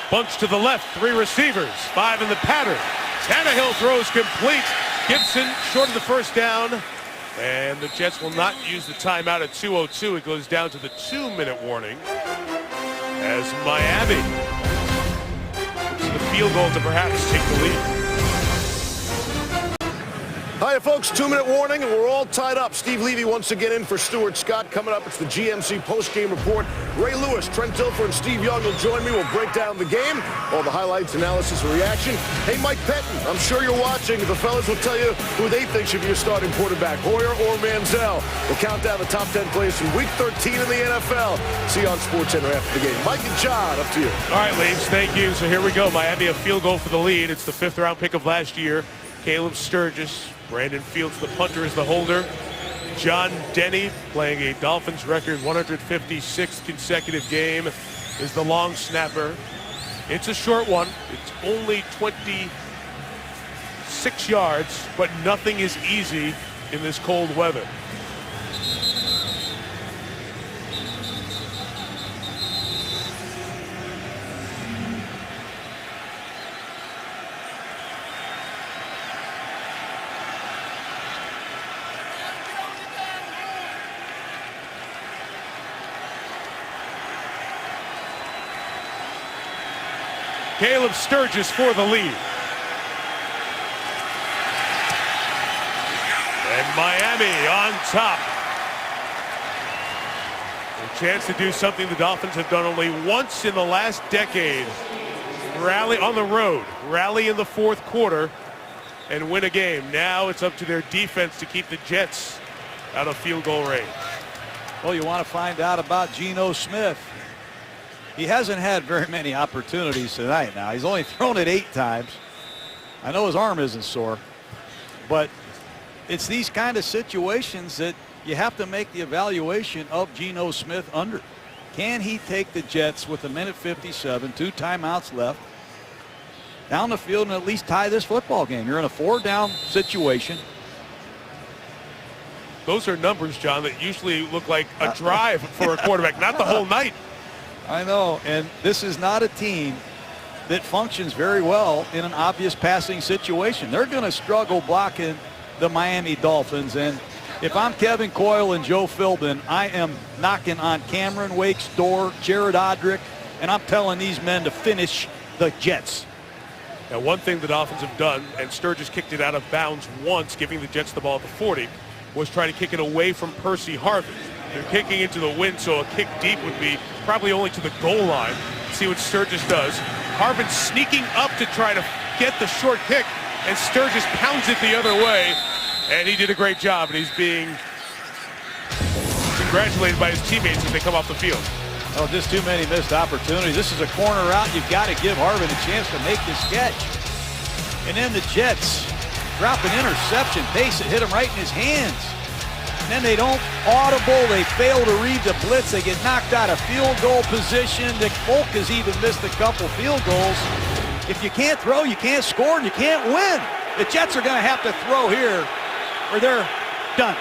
Bunch to the left, 3 receivers, 5 in the pattern. Tannehill throws complete. Gibson short of the first down. And the Jets will not use the timeout at 2:02. It goes down to the 2-minute warning as Miami looks for the field goal to perhaps take the lead. Hiya, folks. 2-minute warning, and we're all tied up. Steve Levy once again in for Stuart Scott. Coming up, it's the GMC post-game report. Ray Lewis, Trent Dilfer, and Steve Young will join me. We'll break down the game, all the highlights, analysis, and reaction. Hey, Mike Pettin, I'm sure you're watching. The fellas will tell you who they think should be your starting quarterback, Hoyer or Manziel. We'll count down the top 10 plays from Week 13 in the NFL. See you on SportsCenter after the game. Mike and John, up to you. All right, Leaves, thank you. So here we go. Miami a field goal for the lead. It's the 5th-round pick of last year. Caleb Sturgis. Brandon Fields, the punter, is the holder. John Denny, playing a Dolphins record 156th consecutive game, is the long snapper. It's a short one. It's only 26 yards, but nothing is easy in this cold weather. Caleb Sturgis for the lead. And Miami on top. A chance to do something the Dolphins have done only once in the last decade. Rally on the road, rally in the fourth quarter, and win a game. Now it's up to their defense to keep the Jets out of field goal range. Well, you want to find out about Geno Smith. He hasn't had very many opportunities tonight now. He's only thrown it 8 times. I know his arm isn't sore, but it's these kind of situations that you have to make the evaluation of Geno Smith under. Can he take the Jets with 1:57, 2 timeouts left, down the field and at least tie this football game? You're in a 4-down situation. Those are numbers, John, that usually look like a drive for a quarterback, not the whole night. I know, and this is not a team that functions very well in an obvious passing situation. They're going to struggle blocking the Miami Dolphins, and if I'm Kevin Coyle and Joe Philbin, I am knocking on Cameron Wake's door, Jared Odrick, and I'm telling these men to finish the Jets. Now, one thing the Dolphins have done, and Sturgis kicked it out of bounds once, giving the Jets the ball at the 40, was try to kick it away from Percy Harvin. They're kicking into the wind, so a kick deep would be probably only to the goal line. See what Sturgis does. Harvin sneaking up to try to get the short kick, and Sturgis pounds it the other way. And he did a great job, and he's being congratulated by his teammates as they come off the field. Oh, just too many missed opportunities. This is a corner route. You've got to give Harvin a chance to make this catch. And then the Jets drop an interception. Pace it hit him right in his hands. And then they don't audible. They fail to read the blitz. They get knocked out of field goal position. Nick Folk has even missed a couple field goals. If you can't throw, you can't score, and you can't win. The Jets are going to have to throw here, or they're done.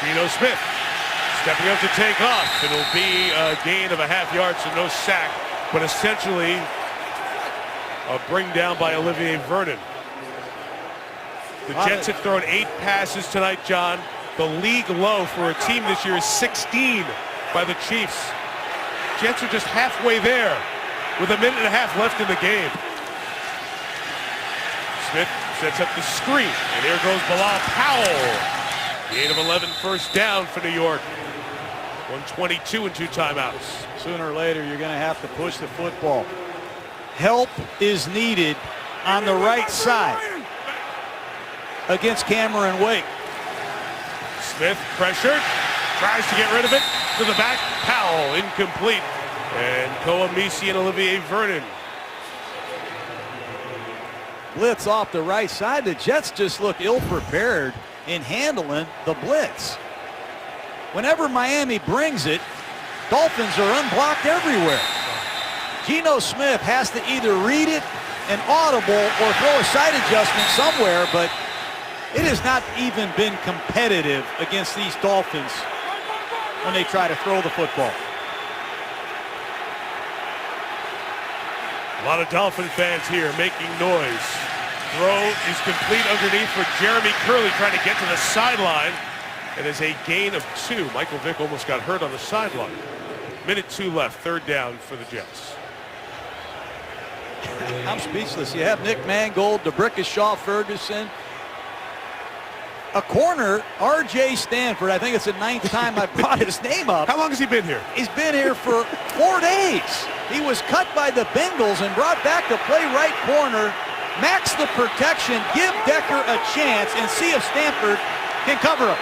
Geno Smith stepping up to take off. It'll be a gain of a half yard, so no sack, but essentially a bring down by Olivier Vernon. The Jets have thrown 8 passes tonight, John. The league low for a team this year is 16 by the Chiefs. Jets are just halfway there with 1.5 minutes left in the game. Smith sets up the screen, and here goes Bilal Powell. Gain of 11, first down for New York. 1:22 and 2 timeouts. Sooner or later, you're going to have to push the football. Help is needed on the right side against Cameron Wake. Smith pressured, tries to get rid of it to the back. Powell incomplete, and Koamisi and Olivier Vernon. Blitz off the right side. The Jets just look ill-prepared in handling the blitz. Whenever Miami brings it, Dolphins are unblocked everywhere. Geno Smith has to either read it, an audible, or throw a side adjustment somewhere, but it has not even been competitive against these Dolphins when they try to throw the football. A lot of Dolphin fans here making noise. Throw is complete underneath for Jeremy Curley, trying to get to the sideline. It is a gain of 2. Michael Vick almost got hurt on the sideline. 1:02 left, 3rd down for the Jets. I'm speechless. You have Nick Mangold, DeBrickashaw Ferguson. A corner, R.J. Stanford. I think it's the 9th time I brought his name up. How long has he been here? He's been here for 4 days. He was cut by the Bengals and brought back to play right corner. Max the protection, give Decker a chance, and see if Stanford can cover him.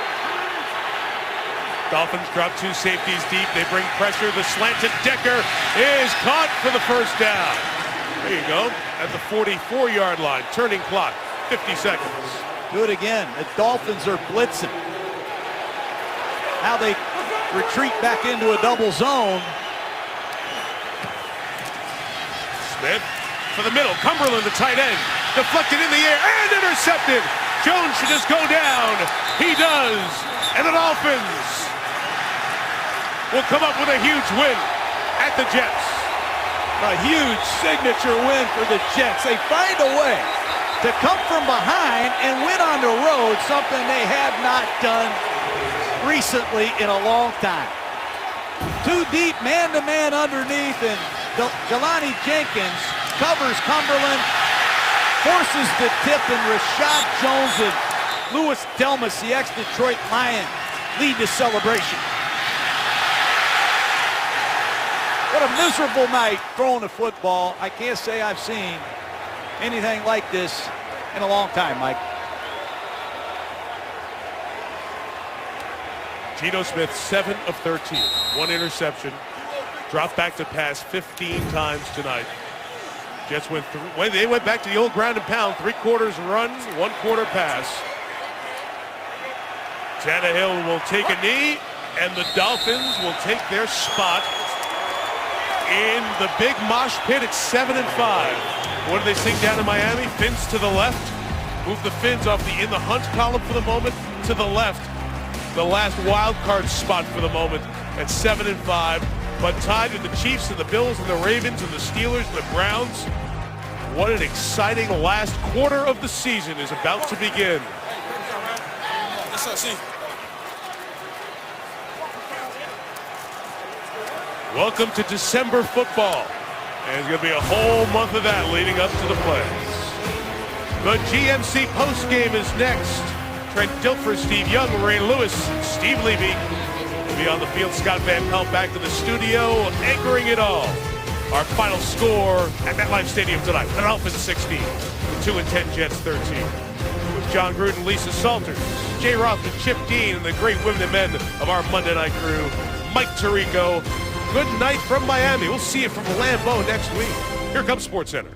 Dolphins drop 2 safeties deep. They bring pressure. The slanted Decker is caught for the first down. There you go. At the 44-yard line. Turning clock. 50 seconds. Do it again. The Dolphins are blitzing. Now they retreat back into a double zone. Smith for the middle. Cumberland, the tight end. Deflected in the air and intercepted. Jones should just go down. He does. And the Dolphins will come up with a huge win at the Jets. A huge signature win for the Jets. They find a way to come from behind and win on the road, something they have not done recently in a long time. Too deep, man-to-man underneath, and Jelani Jenkins covers Cumberland, forces the tip, and Rashad Jones and Louis Delmas, the ex-Detroit Lion, lead the celebration. What a miserable night throwing the football. I can't say I've seen anything like this in a long time, Mike. Geno Smith, 7 of 13. 1 interception. Dropped back to pass 15 times tonight. Jets they went back to the old ground and pound. 3 quarters run, 1 quarter pass. Tannehill will take a knee, and the Dolphins will take their spot in the big mosh pit at 7-5. What do they sing down in Miami? Fins to the left. Move the Fins off in the hunt column for the moment to the left. The last wild card spot for the moment at 7-5, but tied with the Chiefs and the Bills and the Ravens and the Steelers and the Browns. What an exciting last quarter of the season is about to begin. Welcome to December football. And there's going to be a whole month of that leading up to the playoffs. The GMC postgame is next. Trent Dilfer, Steve Young, Ray Lewis, Steve Levy will be on the field. Scott Van Pelt back to the studio, anchoring it all. Our final score at MetLife Stadium tonight: the Dolphins 16, the 2-10 Jets 13. With John Gruden, Lisa Salters, Jay Roth, and Chip Dean, and the great women and men of our Monday night crew, Mike Tirico. Good night from Miami. We'll see you from Lambeau next week. Here comes SportsCenter.